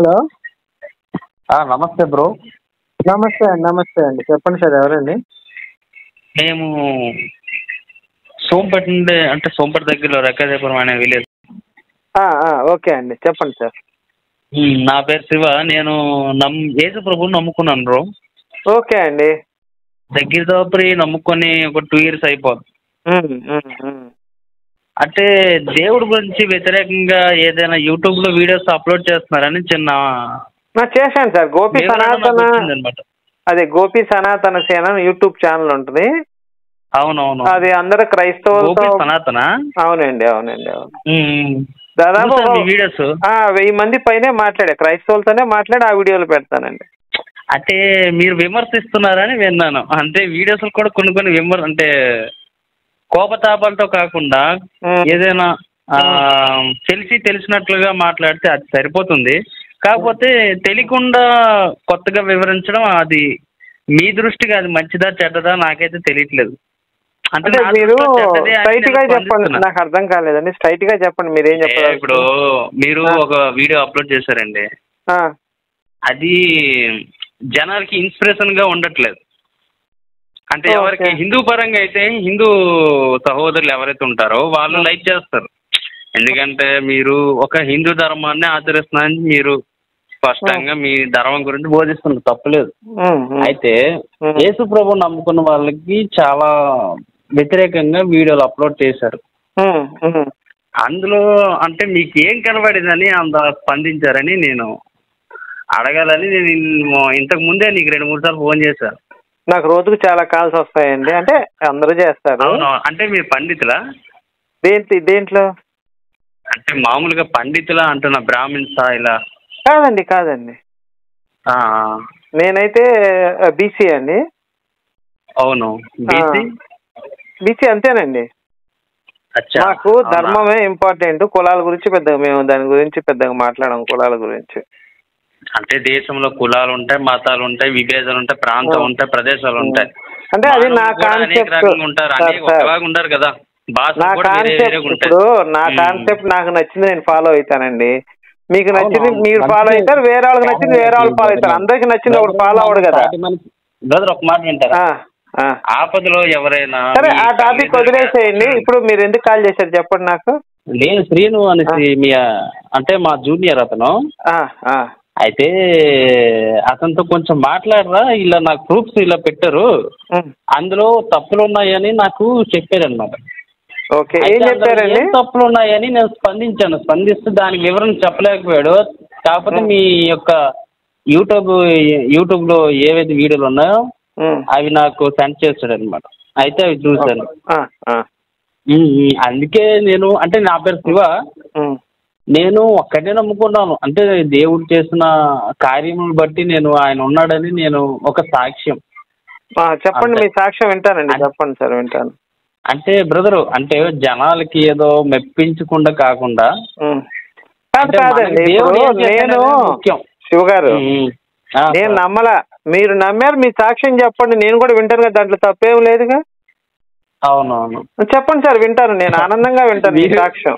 Hello. నమస్తే bro. నమస్తే అండి. చెప్పండి సార్, ఎవరండి? మేము సోంపేట నుండి, అంటే సోంపేట దగ్గరలో రెక్కదేపురం అనే విలేజ్. ఓకే అండి, చెప్పండి సార్. నా పేరు శివ. నేను యేసు ప్రభువుని నమ్ముకున్నాను బ్రో. ఓకే అండి. దగ్గర దాపరి నమ్ముకొని ఒక 2 years అయిపోతుంది. అంటే దేవుడి గురించి వ్యతిరేకంగా ఏదైనా యూట్యూబ్లో వీడియోస్ అప్లోడ్ చేస్తున్నారని చిన్న చేశాను సార్. గోపి సనాతన సేన యూట్యూబ్ ఛానల్ ఉంటుంది. అవునవును, అది అందరూ క్రైస్తవులతో. సనాతన. అవునండి. అవును. దాదాపు వీడియోస్ 1000 మంది పైనే మాట్లాడే, క్రైస్తవులతోనే మాట్లాడి ఆ వీడియోలు పెడతానండి. అంటే మీరు విమర్శిస్తున్నారని విన్నాను. అంటే వీడియోస్ కూడా కొన్ని అంటే కోపతాపాలతో కాకుండా ఏదైనా తెలిసినట్లుగా మాట్లాడితే అది సరిపోతుంది. కాకపోతే తెలియకుండా కొత్తగా వివరించడం, అది మీ దృష్టికి అది మంచిదా చెడ్డదా నాకైతే తెలియట్లేదు. అంటే మీరు స్ట్రైట్ గా చెప్పండి, నాకు అర్థం కాలేదండి. స్ట్రైట్ గా చెప్పండి, మీరేం చెప్పారు. ఇప్పుడు మీరు ఒక వీడియో అప్లోడ్ చేశారండి, అది జనాలకి ఇన్స్పిరేషన్ గా ఉండట్లేదు. అంటే ఎవరికి హిందూ పరంగా అయితే హిందూ సహోదరులు ఎవరైతే ఉంటారో వాళ్ళు లైక్ చేస్తారు. ఎందుకంటే మీరు ఒక హిందూ ధర్మాన్ని ఆచరిస్తున్నారని మీరు స్పష్టంగా మీ ధర్మం గురించి బోధిస్తున్నారు, తప్పులేదు. అయితే యేసు ప్రభు నమ్ముకున్న వాళ్ళకి చాలా వ్యతిరేకంగా వీడియోలు అప్లోడ్ చేశారు. అందులో అంటే మీకు ఏం కనబడిందని అంత స్పందించారని నేను అడగాలని నేను ఇంతకు ముందే నీకు 2-3 సార్లు ఫోన్ చేశాను. నాకు రోజుకు చాలా కాల్స్ వస్తాయండి. అంటే అందరూ చేస్తారు. అవును. అంటే మీరు పండితులా? దేంట్లో? అంటే మామూలుగా పండితులా అంటున్నా, బ్రాహ్మిన్సా ఇలా? కాదండి. నేనైతే బీసీ అండి. అవును, బీసీ అంతేనండి. నాకు ధర్మమే ఇంపార్టెంట్. కులాల గురించి పెద్దగా మేము దాని గురించి పెద్దగా మాట్లాడము. కులాల గురించి అంటే దేశంలో కులాలు ఉంటాయి, మతాలు ఉంటాయి, విభేదాలు ఉంటాయి, ప్రాంతం ఉంటాయి, ప్రదేశాలు ఉంటాయి. అంటే అది నా కాన్సెప్ట్ ఉంటారు కదా. నా కాన్సెప్ట్ నాకు నచ్చింది నేను ఫాలో అవుతానండి. మీకు నచ్చింది మీరు ఫాలో అవుతారు, వేరే వాళ్ళకి నచ్చింది వేరే వాళ్ళు ఫాలో అవుతారు. అందరికి నచ్చింది ఒకటి ఫాలో అవడు కదా. ఒక మాట వింటారా? ఆపదలో ఎవరైనా సరే, ఆ టాపిక్ వదిలేసేయండి. ఇప్పుడు మీరు ఎందుకు కాల్ చేశారు చెప్పండి నాకు. నేను శ్రీను అనేసి అంటే మా జూనియర్ అతను. అయితే అతనితో కొంచెం మాట్లాడరా, ఇలా నాకు ప్రూఫ్స్ ఇలా పెట్టారు, అందులో తప్పులు ఉన్నాయని నాకు చెప్పారు అనమాట. ఏం తప్పులు ఉన్నాయని నేను స్పందిస్తే దానికి వివరణ చెప్పలేకపోయాడు. కాకపోతే మీ యొక్క యూట్యూబ్లో ఏవైతే వీడియోలు ఉన్నాయో అవి నాకు సెండ్ చేస్తాడు అనమాట. అయితే అవి చూశాను. అందుకే నేను, అంటే నా పేరు శివ, నేను ఒక్కటే నమ్ముకున్నాను. అంటే దేవుడు చేసిన కార్యములను బట్టి నేను ఆయన ఉన్నాడని నేను ఒక సాక్ష్యం. చెప్పండి, మీ సాక్ష్యం వింటానండి. చెప్పండి సార్, వింటాను. అంటే బ్రదరు, అంటే జనాలకి ఏదో మెప్పించకుండా కాకుండా, కాదండి. నేను శివగారు, నేను నమ్మలా, మీరు నమ్మారు. మీ సాక్ష్యం చెప్పండి, నేను కూడా వింటాను కదా, దాంట్లో తప్పేం లేదుగా. అవునవును, చెప్పండి సార్, వింటాను. నేను ఆనందంగా వింటాను మీ సాక్ష్యం.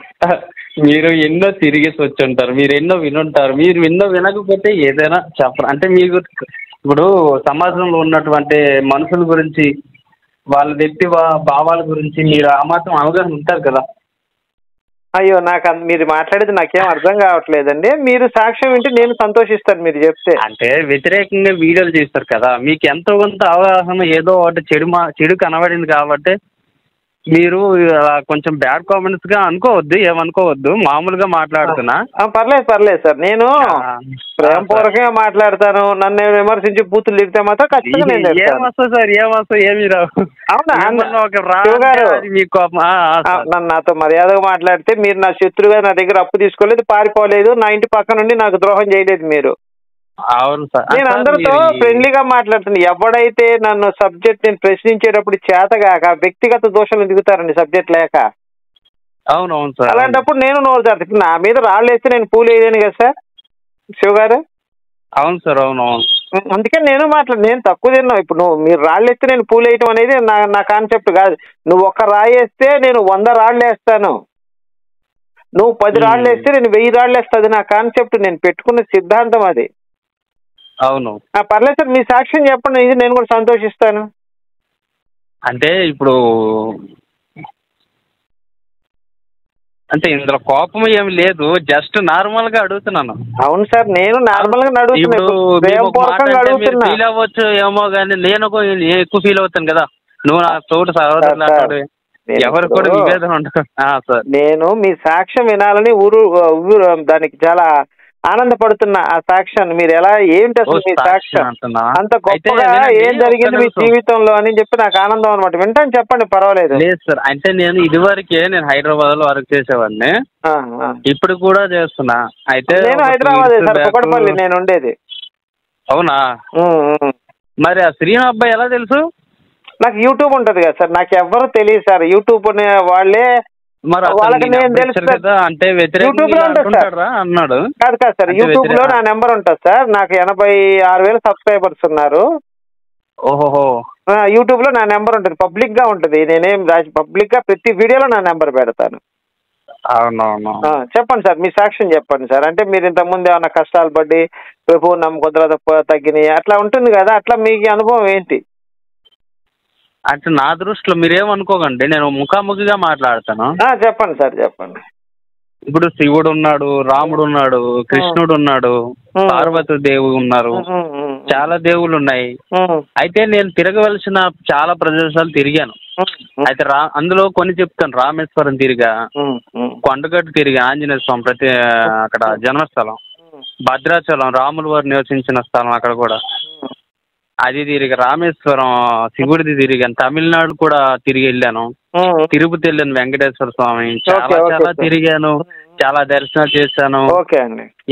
మీరు ఎన్నో తిరిగేసి వచ్చి ఉంటారు, మీరు ఎన్నో వినుంటారు. మీరు ఎన్నో వినకపోతే ఏదైనా చెప్పరు. అంటే మీకు ఇప్పుడు సమాజంలో ఉన్నటువంటి మనుషుల గురించి, వాళ్ళ వ్యక్తి భావాల గురించి మీరు ఆ మాత్రం అవగాహన ఉంటారు కదా. అయ్యో, నాకు మీరు మాట్లాడేది నాకేం అర్థం కావట్లేదండి. మీరు సాక్ష్యం వింటే నేను సంతోషిస్తాను మీరు చెప్తే. అంటే వ్యతిరేకంగా వీడియోలు చేస్తారు కదా, మీకు ఎంతో కొంత అవగాహన ఏదో ఒకటి చెడు కనబడింది కాబట్టి మీరు కొంచెం బ్యాడ్ కామెంట్స్ గా అనుకోవద్దు, ఏమనుకోవద్దు, మామూలుగా మాట్లాడుతున్నా. పర్లేదు సార్, నేను ప్రేమపూర్వకంగా మాట్లాడతాను. నన్ను విమర్శించి బూతులు తిరిగితే మాత్రం ఖచ్చితంగా నేను ఏమొస్తా సార్, ఏమొస్తా ఏమి రావు. నన్ను నాతో మర్యాదగా మాట్లాడితే, మీరు నా శత్రువుగా నా దగ్గర అప్పు తీసుకోలేదు, పారిపోలేదు, నా ఇంటి పక్క నుండి నాకు ద్రోహం చేయలేదు మీరు. అవును సార్, నేను అందరితో ఫ్రెండ్లీగా మాట్లాడుతున్నాను. ఎవడైతే నన్ను సబ్జెక్ట్ నేను ప్రశ్నించేటప్పుడు చేతగాక వ్యక్తిగత దోషాలు దిగుతారండి సబ్జెక్ట్ లేక. అవునవును సార్, అలాంటప్పుడు నేను నోరు జాగ్రత్త. నా మీద రాళ్ళు వేస్తే నేను పూలు వేయలేను కదా సార్ శివ గారు. అవును సార్, అవునవును. అందుకే నేను తక్కువ తిన్నాను. ఇప్పుడు మీరు రాళ్ళు వేస్తే నేను పూలు వేయటం అనేది నా కాన్సెప్ట్ కాదు. నువ్వు 1 రాయి వేస్తే నేను 100 రాళ్ళు వేస్తాను. నువ్వు 10 రాళ్ళు వేస్తే నేను 1000 రాళ్ళు వేస్తా. అది నా కాన్సెప్ట్, నేను పెట్టుకున్న సిద్ధాంతం అది. అవును. పర్లేదు సార్, మీ సాక్ష్యం చెప్పండి, ఇది నేను కూడా సంతోషిస్తాను. అంటే ఇప్పుడు అంటే ఇందులో కోపం ఏమి లేదు, జస్ట్ నార్మల్ గా అడుగుతున్నాను. అవును సార్, నేను నార్మల్ గా అడుగుతున్నా. ఫీల్ అవ్వచ్చు ఏమో కానీ నేను ఎక్కువ ఫీల్ అవుతాను కదా. నువ్వు నా తోటి సహోదరుడు, ఎవరికి కూడా విభేదం ఉండదు సార్. నేను మీ సాక్ష్యం వినాలని దానికి చాలా ఆనందపడుతున్నా. ఆ సాక్ష్యాన్ని మీరు ఎలా, ఏంటి అసలు మీ సాక్ష్యం అంత గొప్పగా ఏం జరిగింది మీ జీవితంలో అని చెప్పి నాకు ఆనందం అనమాట. వింటాను, చెప్పండి, పర్వాలేదు. లేదు సార్, అంటే నేను ఇదివరకే నేను హైదరాబాద్ లో వర్క్ చేసేవాడిని, ఇప్పుడు కూడా చేస్తున్నా. అయితే నేను హైదరాబాద్ సార్, కుకట్పల్లి నేను ఉండేది. అవునా? మరి ఆ శ్రీను అబ్బాయి ఎలా తెలుసు? నాకు యూట్యూబ్ ఉంటది కదా సార్, నాకు ఎవ్వరు తెలియదు సార్. యూట్యూబ్ వాళ్ళే, వాళ్ళకి నేను తెలుసు అంటే యూట్యూబ్ లో ఉంటుంది సార్. అన్నాడు. కాదు కాదు సార్, యూట్యూబ్ లో నా నెంబర్ ఉంటుంది సార్. నాకు 86,000 సబ్స్క్రైబర్స్ ఉన్నారు. ఓహో. యూట్యూబ్ లో నా నెంబర్ ఉంటుంది, పబ్లిక్ గా ఉంటుంది. నేనేం పబ్లిక్ గా ప్రతి వీడియోలో నా నెంబర్ పెడతాను. అవునవును. చెప్పండి సార్, మీ సాక్ష్యం చెప్పండి సార్. అంటే మీరు ఇంతకుముందు ఏమన్నా కష్టాలు పడి ప్రభు నమ్మకం తగ్గినాయి అట్లా ఉంటుంది కదా, అట్లా మీకు అనుభవం ఏంటి? అంటే నా దృష్టిలో మీరేమనుకోకండి, నేను ముఖాముఖిగా మాట్లాడతాను. చెప్పండి సార్, చెప్పండి. ఇప్పుడు శివుడు ఉన్నాడు, రాముడు ఉన్నాడు, కృష్ణుడు ఉన్నాడు, పార్వతీ దేవి ఉన్నారు, చాలా దేవుళ్ళు ఉన్నాయి. అయితే నేను తిరగవలసిన చాలా ప్రదేశాలు తిరిగాను. అయితే అందులో కొన్ని చెప్తాను. రామేశ్వరం తిరిగా, కొండగట్టు తిరిగా, ఆంజనేయ స్వామి అక్కడ జన్మస్థలం, భద్రాచలం రాముల వారు నివసించిన స్థలం అక్కడ కూడా అది తిరిగి, రామేశ్వరం శివుడిది తిరిగాను, తమిళనాడు కూడా తిరిగి వెళ్ళాను, తిరుపతి వెళ్ళాను, వెంకటేశ్వర స్వామి, చాలా చాలా తిరిగాను, చాలా దర్శనాలు చేశాను,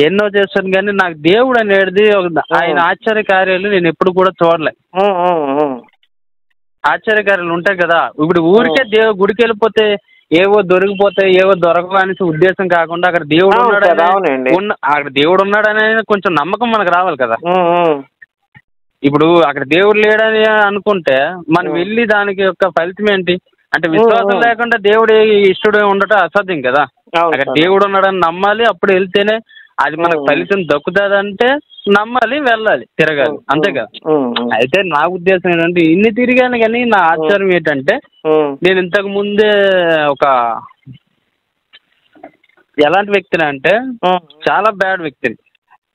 ఎన్నో చేశాను. కానీ నాకు దేవుడు అనేది ఆయన ఆశ్చర్య కార్యాలు నేను ఎప్పుడు కూడా చూడలే. ఆశ్చర్యకార్యాలు ఉంటాయి కదా, ఇప్పుడు ఊరికే గుడికి వెళ్ళిపోతే ఏవో దొరికిపోతాయి, ఏవో దొరకవు అనేసి ఉద్దేశం కాకుండా అక్కడ దేవుడు అక్కడ దేవుడు ఉన్నాడనే కొంచెం నమ్మకం మనకు రావాలి కదా. ఇప్పుడు అక్కడ దేవుడు లేడని అనుకుంటే మనం వెళ్ళి దానికి యొక్క ఫలితం ఏంటి? అంటే విశ్వాసం లేకుండా దేవుడు ఇష్టడు ఉండటం అసాధ్యం కదా. అక్కడ దేవుడు ఉన్నాడని నమ్మాలి, అప్పుడు వెళ్తేనే అది మనకు ఫలితం దక్కుతుందంటే నమ్మాలి, వెళ్ళాలి, తిరగాలి, అంతే కదా. అయితే నా ఉద్దేశం ఏంటంటే ఇన్ని తిరిగాను, కానీ నా ఆచారం ఏంటంటే నేను ఇంతకు ముందే ఒక ఎలాంటి వ్యక్తిని అంటే చాలా బ్యాడ్ వ్యక్తిని.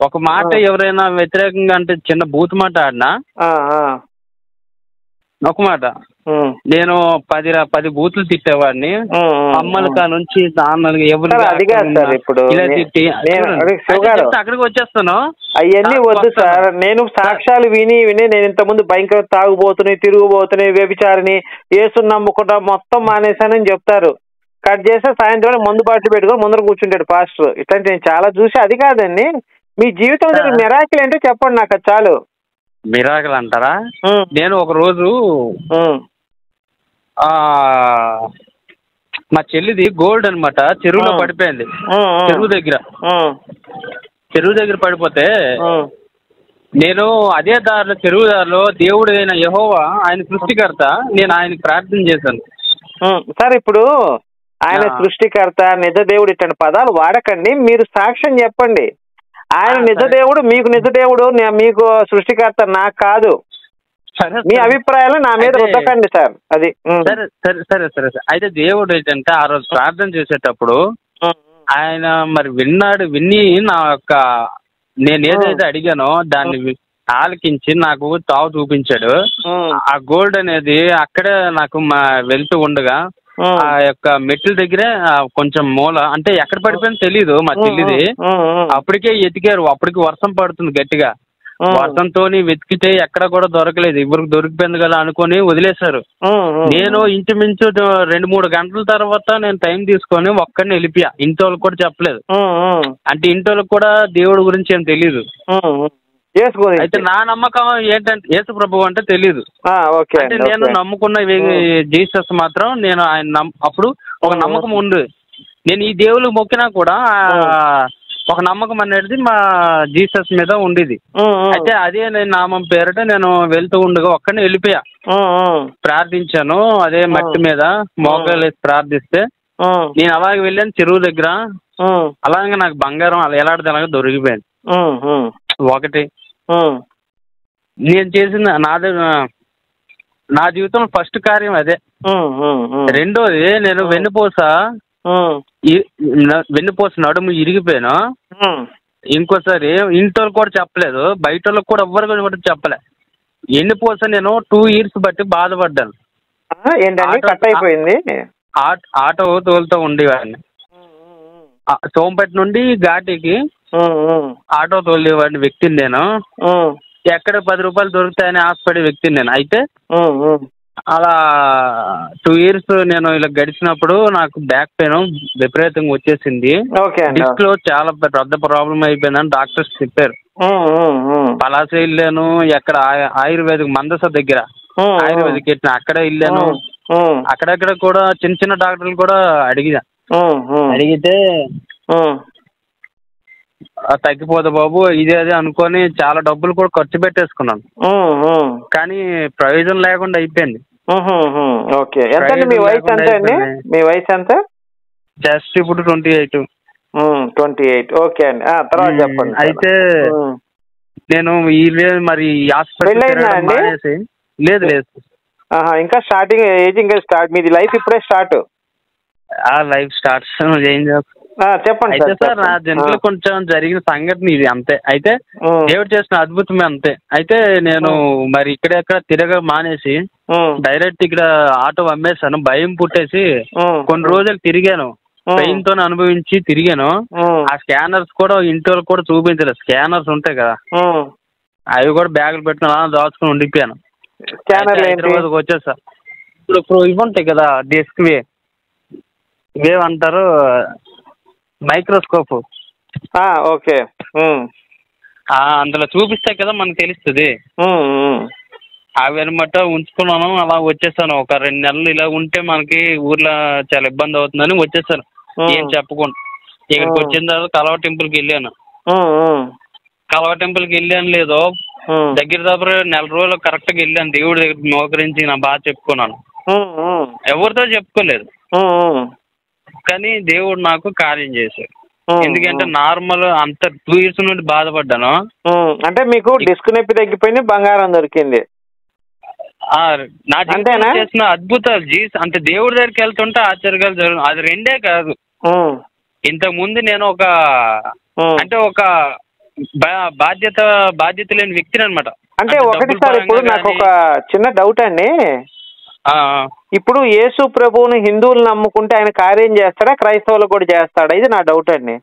ఒక మాట ఎవరైనా వ్యతిరేకంగా అంటే చిన్న బూత్ మాట ఆడినా ఒక మాట నేను 10 బూతులు తిట్టేవాడిని. అమ్మల కా నుంచి నాన్నలు ఎవరు ఇలా తిట్టి అక్కడికి వచ్చేస్తాను. అవన్నీ వద్దు సార్. నేను సాక్ష్యాలు విని నేను ఇంతకుముందు భయంకర తాగుబోతున్నాయి, తిరుగుబోతున్నాయి, వ్యభిచారిని, యేసుని నమ్ముకుంటా మొత్తం మానేశానని చెప్తారు. కట్ చేస్తే సాయంత్రం మందు బాటిల్ పెట్టుకొని ముందర కూర్చుంటాడు పాస్టర్. ఇట్లాంటి నేను చాలా చూసి. అది కాదండి, మీ జీవితంలో మిరాకిల్ అంటే చెప్పండి నాకు, అది చాలు. మిరాకిల్ అంటారా? నేను ఒక రోజు మా చెల్లిది గోల్డ్ అనమాట చెరువులో పడిపోయింది. చెరువు దగ్గర పడిపోతే నేను అదే చెరువు దారిలో దేవుడు అయిన యెహోవా, ఆయన సృష్టికర్త, నేను ఆయనకి ప్రార్థన చేశాను. సార్ ఇప్పుడు ఆయన సృష్టికర్త, నిజ దేవుడు ఇట్లాంటి పదాలు వాడకండి, మీరు సాక్ష్యం చెప్పండి. ఆయన నిజ దేవుడు, మీకు నిజ దేవుడు, మీకు సృష్టికర్త, నాకు కాదు. మీ అభిప్రాయాలు నా మీద రుద్దకండి సార్. అది సరే సరే సరే సరే సరే. అయితే దేవుడు ఏంటంటే ఆ రోజు ప్రార్థన చేసేటప్పుడు ఆయన మరి విని నా యొక్క నేను ఏదైతే అడిగానో దాన్ని ఆలకించి నాకు తావు చూపించాడు. ఆ గోల్డ్ అనేది అక్కడే నాకు వెళ్తూ ఉండగా ఆ యొక్క మెట్ల దగ్గరే కొంచెం మూల, అంటే ఎక్కడ పడిపోయిందో తెలీదు మా చెల్లిది. అప్పటికే ఎతికారు, అప్పటికి వర్షం పడుతుంది గట్టిగా. వర్షంతో వెతికితే ఎక్కడ కూడా దొరకలేదు. ఇవరికి దొరికిపోయింది కదా అనుకుని వదిలేశారు. నేను ఇంచుమించు 2-3 గంటల తర్వాత నేను టైం తీసుకొని ఒక్కడిని వెళ్ళిపోయా. ఇంటి వాళ్ళకి కూడా చెప్పలేదు. అంటే ఇంటి వాళ్ళకి కూడా దేవుడి గురించి ఏం తెలీదు. అయితే నా నమ్మకం ఏంటంటే యేసు ప్రభు అంటే తెలీదు. అంటే నేను నమ్ముకున్న జీసస్ మాత్రం నేను ఆయన అప్పుడు ఒక నమ్మకం ఉంది. నేను ఈ దేవుళ్ళకి మొక్కినా కూడా ఒక నమ్మకం అనేది మా జీసస్ మీద ఉండేది. అయితే అదే నేను నామం పేరట నేను వెళ్తూ ఉండగా ఒక్కడిని వెళ్ళిపోయా. ప్రార్థించాను అదే మట్టి మీద మోకాలేసి ప్రార్థిస్తే నేను అలాగే వెళ్ళాను చెరువు దగ్గర. అలాగే నాకు బంగారం అలా ఎలాంటిది అలాగే దొరికిపోయింది. ఒకటి నేను చేసిన నా జీవితంలో ఫస్ట్ కార్యం అదే. రెండోది నేను వెన్నుపూస నడుము ఇరిగిపోయాను. ఇంకోసారి ఇంట్లో కూడా చెప్పలేదు, బయట వాళ్ళకి కూడా ఎవ్వరు కూడా చెప్పలే. వెన్నుపూస నేను 2 years బట్టి బాధపడ్డాను. ఆటో తోలుతూ ఉండేవాడిని. సోంపేట నుండి ఘాటికి ఆటో తోలేవాడిని వ్యక్తిని నేను. ఎక్కడ 10 రూపాయలు దొరుకుతాయని ఆశపడే వ్యక్తిని నేను. అయితే అలా 2 years నేను ఇలా గడిచినప్పుడు నాకు బ్యాక్ పెయిన్ విపరీతంగా వచ్చేసింది. డిస్క్ లో చాలా పెద్ద ప్రాబ్లం అయిపోయిందని డాక్టర్స్ చెప్పారు. పలాస వెళ్ళాను, ఎక్కడ ఆయుర్వేదిక్ మందస దగ్గర ఆయుర్వేదిక్ అక్కడ వెళ్ళాను. అక్కడక్కడ కూడా చిన్న చిన్న డాక్టర్లు కూడా అడిగితే తగ్గిపోదు బాబు ఇదే అదే అనుకొని చాలా డబ్బులు కూడా ఖర్చు పెట్టేసుకున్నాను. కానీ ప్రయోజనం లేకుండా అయిపోయింది. జస్ట్ ఇప్పుడు 28. ఓకే అండి, తర్వాత చెప్పండి. అయితే నేను మరి హాస్పిటల్ లేదు ఇంకా స్టార్టింగ్ ఏజ్, ఇంకా స్టార్ట్ మీది లైఫ్ ఇప్పుడే స్టార్ట్. లైఫ్ స్టార్ట్స్ ఏం చెప్పండి. అయితే సార్ నా జన్మలో కొంచెం జరిగిన సంఘటన ఇది అంతే. అయితే దేవుడు చేసిన అద్భుతమే అంతే. అయితే నేను మరి ఇక్కడెక్కడ మానేసి డైరెక్ట్ ఇక్కడ ఆటో అమ్మేశాను. భయం పుట్టేసి కొన్ని రోజులు తిరిగాను, పెయిన్ తో అనుభవించి తిరిగాను. ఆ స్కానర్స్ కూడా ఇంట్లో కూడా చూపించలేదు. స్కానర్స్ ఉంటాయి కదా, అవి కూడా బ్యాగులు పెట్టుకుని దాచుకుని ఉండిపోయాను. హైదరాబాద్కి వచ్చేసా. ఇప్పుడు ఇవి ఉంటాయి కదా డెస్క్ ఇవేమంటారు, మైక్రోస్కోప్. ఓకే, అందులో చూపిస్తే కదా మనకు తెలుస్తుంది. అవి అనమాట ఉంచుకున్నాను. అలా వచ్చేసాను. ఒక 2 నెలలు ఇలా ఉంటే మనకి ఊర్లో చాలా ఇబ్బంది అవుతుందని వచ్చేసాను ఏం చెప్పకుండా. ఇక్కడికి వచ్చిన తర్వాత కలవ టెంపుల్కి వెళ్ళాను. కలవ టెంపుల్కి వెళ్ళాను లేదో దగ్గర 1 రోజులు కరెక్ట్గా వెళ్ళాను. దేవుడి దగ్గర మోకరించి నా బాధ చెప్పుకున్నాను. ఎవరితో చెప్పుకోలేదు, కానీ దేవుడు నాకు కార్యం చేశాడు. ఎందుకంటే నార్మల్ అంత 2 years నుండి బాధపడ్డాను. అంటే మీకు డిస్క్ నొప్పి తగ్గిపోయింది, బంగారం దొరికింది. నా జీవితంలో చేసిన అద్భుతాలు అంటే దేవుడి దగ్గరికి వెళ్తుంటే ఆశ్చర్యాలు జరుగుతుంది. అది 2 కాదు. ఇంతకు ముందు నేను ఒక బాధ్యత లేని వ్యక్తిని అనమాట. అంటే ఒకటి సార్, ఇప్పుడు నాకు ఒక చిన్న డౌట్ అండి. ఇప్పుడు యేసు ప్రభువుని హిందువులు నమ్ముకుంటే ఆయన కార్యం చేస్తాడా, క్రైస్తవులు కూడా చేస్తాడా? ఇది నా డౌట్ అండి.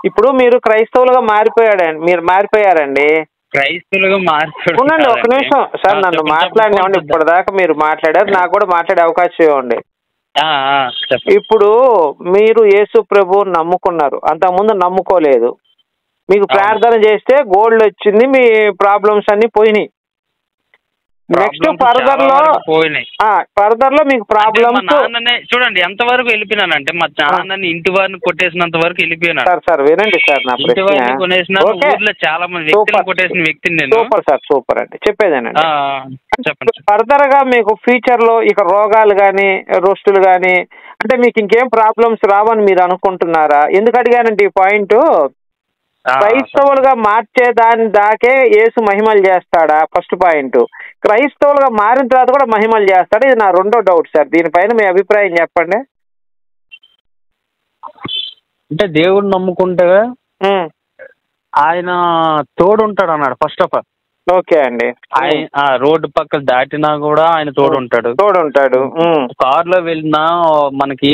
ఇప్పుడు మీరు క్రైస్తవులుగా మారిపోయారండి. క్రైస్తవులుగా ఉండండి ఒక నిమిషం సార్, నన్ను మాట్లాడినామండి. ఇప్పటిదాకా మీరు మాట్లాడారు, నాకు కూడా మాట్లాడే అవకాశం ఇవ్వండి. ఇప్పుడు మీరు యేసు ప్రభువుని నమ్ముకున్నారు, అంతకుముందు నమ్ముకోలేదు. మీకు ప్రార్థన చేస్తే గోల్డ్ వచ్చింది, మీ ప్రాబ్లమ్స్ అన్ని పోయినాయి. నెక్స్ట్ ఫర్దర్ లో మీకు ప్రాబ్లమ్స్ చూడండి ఎంతవరకు వెళ్ళిపోయినానంటే మా నాన్నని ఇంటి వారిని కొట్టేసినంత వరకు వెళ్ళిపోయినా. సార్ వినండి సార్, నా ప్రశ్న ఊర్లో చాలా మంది వ్యక్తులు కొట్టేసిన వ్యక్తిని నేను. సూపర్ సార్, సూపర్ అండి. చెప్పేదేనండి, ఫర్దర్ గా మీకు ఫ్యూచర్ లో ఇక రోగాలు గాని రోస్టులు గాని అంటే మీకు ఇంకేం ప్రాబ్లమ్స్ రావని మీరు అనుకుంటున్నారా? ఎందుకు అడిగానంటే ఈ పాయింట్, క్రైస్తవులుగా మార్చేదాని దాకే యేసు మహిమలు చేస్తాడా? First point. క్రైస్తవులుగా మారిన తర్వాత కూడా మహిమలు చేస్తాడా? ఇది నా రెండో డౌట్ సార్. దీనిపైన మీ అభిప్రాయం చెప్పండి. అంటే దేవుడు నమ్ముకుంటే ఆయన తోడుంటాడు అన్నాడు ఫస్ట్ ఆఫ్ ఆల్. ఓకే అండి. రోడ్డు పక్కన దాటినా కూడా ఆయన తోడుంటాడు. కారులో వెళ్ళినా మనకి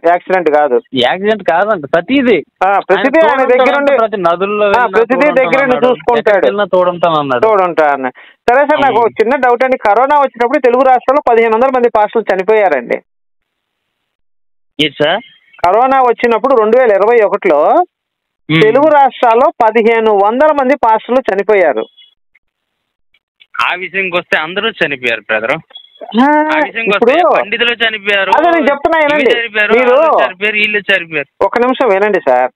యాక్సిడెంట్ కాదంట ప్రతిదీ ప్రతి నదుల్లో దగ్గర చూసుకుంటాడు, తోడుంటా అన్న. సరే సార్, నాకు చిన్న డౌట్ అండి. కరోనా వచ్చినప్పుడు తెలుగు రాష్ట్రాల్లో 1500 మంది పాస్టర్లు చనిపోయారండి. కరోనా వచ్చినప్పుడు 2021లో తెలుగు రాష్ట్రాల్లో 1500 మంది పాస్టర్లు చనిపోయారు. ఆ విషయంకి వస్తే అందరూ చనిపోయారు బ్రదర్. పండితులు చనిపోయారు. అదే నేను చెప్తున్నా, వీళ్ళు చనిపోయారు. ఒక నిమిషం వినండి సార్.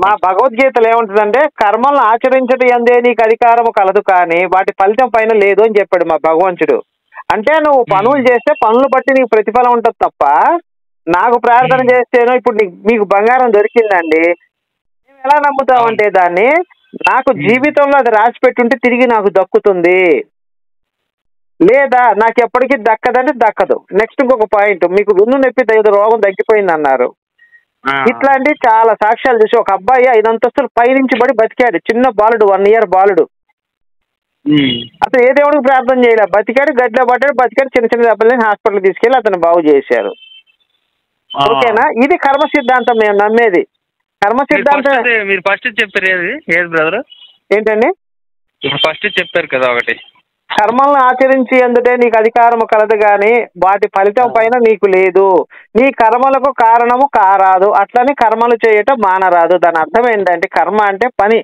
మా భగవద్గీతలో ఏముంటుందంటే కర్మలను ఆచరించడం ఎందే నీకు అధికారము కలదు కానీ వాటి ఫలితం పైన లేదు అని చెప్పాడు మా భగవంతుడు. అంటే నువ్వు పనులు చేస్తే పనులు బట్టి నీకు ప్రతిఫలం ఉంటుంది తప్ప నాకు ప్రార్థన చేస్తేనో ఇప్పుడు మీకు బంగారం దొరికిందండి మేము ఎలా నమ్ముతామంటే దాన్ని నాకు జీవితంలో అది రాసి పెట్టుంటే తిరిగి నాకు దక్కుతుంది, లేదా నాకు ఎప్పటికీ దక్కదంటే దక్కదు. నెక్స్ట్ ఇంకొక పాయింట్, మీకు గుండు నొప్పి రోగం తగ్గిపోయింది అన్నారు. ఇట్లాంటి చాలా సాక్ష్యాలు చూసి ఒక అబ్బాయి 5 అంతస్తులు పైనుంచి పడి బతికాడు, చిన్న బాలుడు, 1 year బాలుడు. అతను ఏ దేవుడికి ప్రార్థన చేయలే, బతికాడు, గడ్డలో పడ్డాడు, బతికాడు, చిన్న చిన్న దెబ్బలని హాస్పిటల్ తీసుకెళ్లి అతను బాగు చేశారు. ఓకేనా? ఇది కర్మ సిద్ధాంతం మేము నమ్మేది. కర్మ సిద్ధాంతం మీరు ఫస్ట్ చెప్పారు ఏది బ్రదర్ ఏంటండి? ఇప్పుడు ఫస్ట్ చెప్పారు కదా ఒకటి, కర్మలను ఆచరించి అందుకే నీకు అధికారము కలదు గాని వాటి ఫలితం పైన నీకు లేదు, నీ కర్మలకు కారణము కారాదు, అట్లని కర్మలు చేయటం మానరాదు. దాని అర్థం ఏంటంటే కర్మ అంటే పని.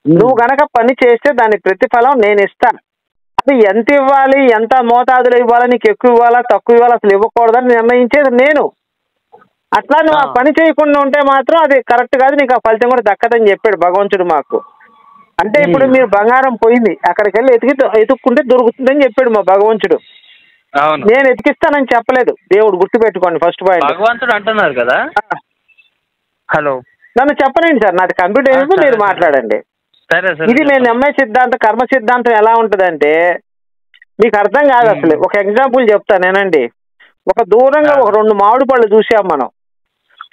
నువ్వు గనక పని చేస్తే దాని ప్రతిఫలం నేను ఇస్తాను. అది ఎంత ఇవ్వాలి, ఎంత మోతాదులో ఇవ్వాలా, నీకు ఎక్కువ ఇవ్వాలా తక్కువ ఇవ్వాలా అసలు ఇవ్వకూడదని నిర్ణయించేది నేను. అట్లా నువ్వు ఆ పని చేయకుండా ఉంటే మాత్రం అది కరెక్ట్ కాదు, నీకు ఆ ఫలితం కూడా దక్కదని చెప్పాడు భగవంతుడు మాకు. అంటే ఇప్పుడు మీరు బంగారం పోయింది అక్కడికి వెళ్ళి ఎతుక్కుంటే దొరుకుతుందని చెప్పాడు మా భగవంతుడు. నేను ఎతికిస్తానని చెప్పలేదు దేవుడు, గుర్తుపెట్టుకోండి ఫస్ట్ పాయింట్. భగవంతుడు అంటున్నారు కదా. హలో, నన్ను చెప్పనండి సార్, నాది కంప్యూటర్, మీరు మాట్లాడండి. ఇది నేను నమ్మే సిద్ధాంతం. కర్మ సిద్ధాంతం ఎలా ఉంటుందంటే మీకు అర్థం కాదు అసలు. ఒక ఎగ్జాంపుల్ చెప్తాను నేనండి. ఒక దూరంగా ఒక 2 మామిడి పళ్ళు చూసాం మనం.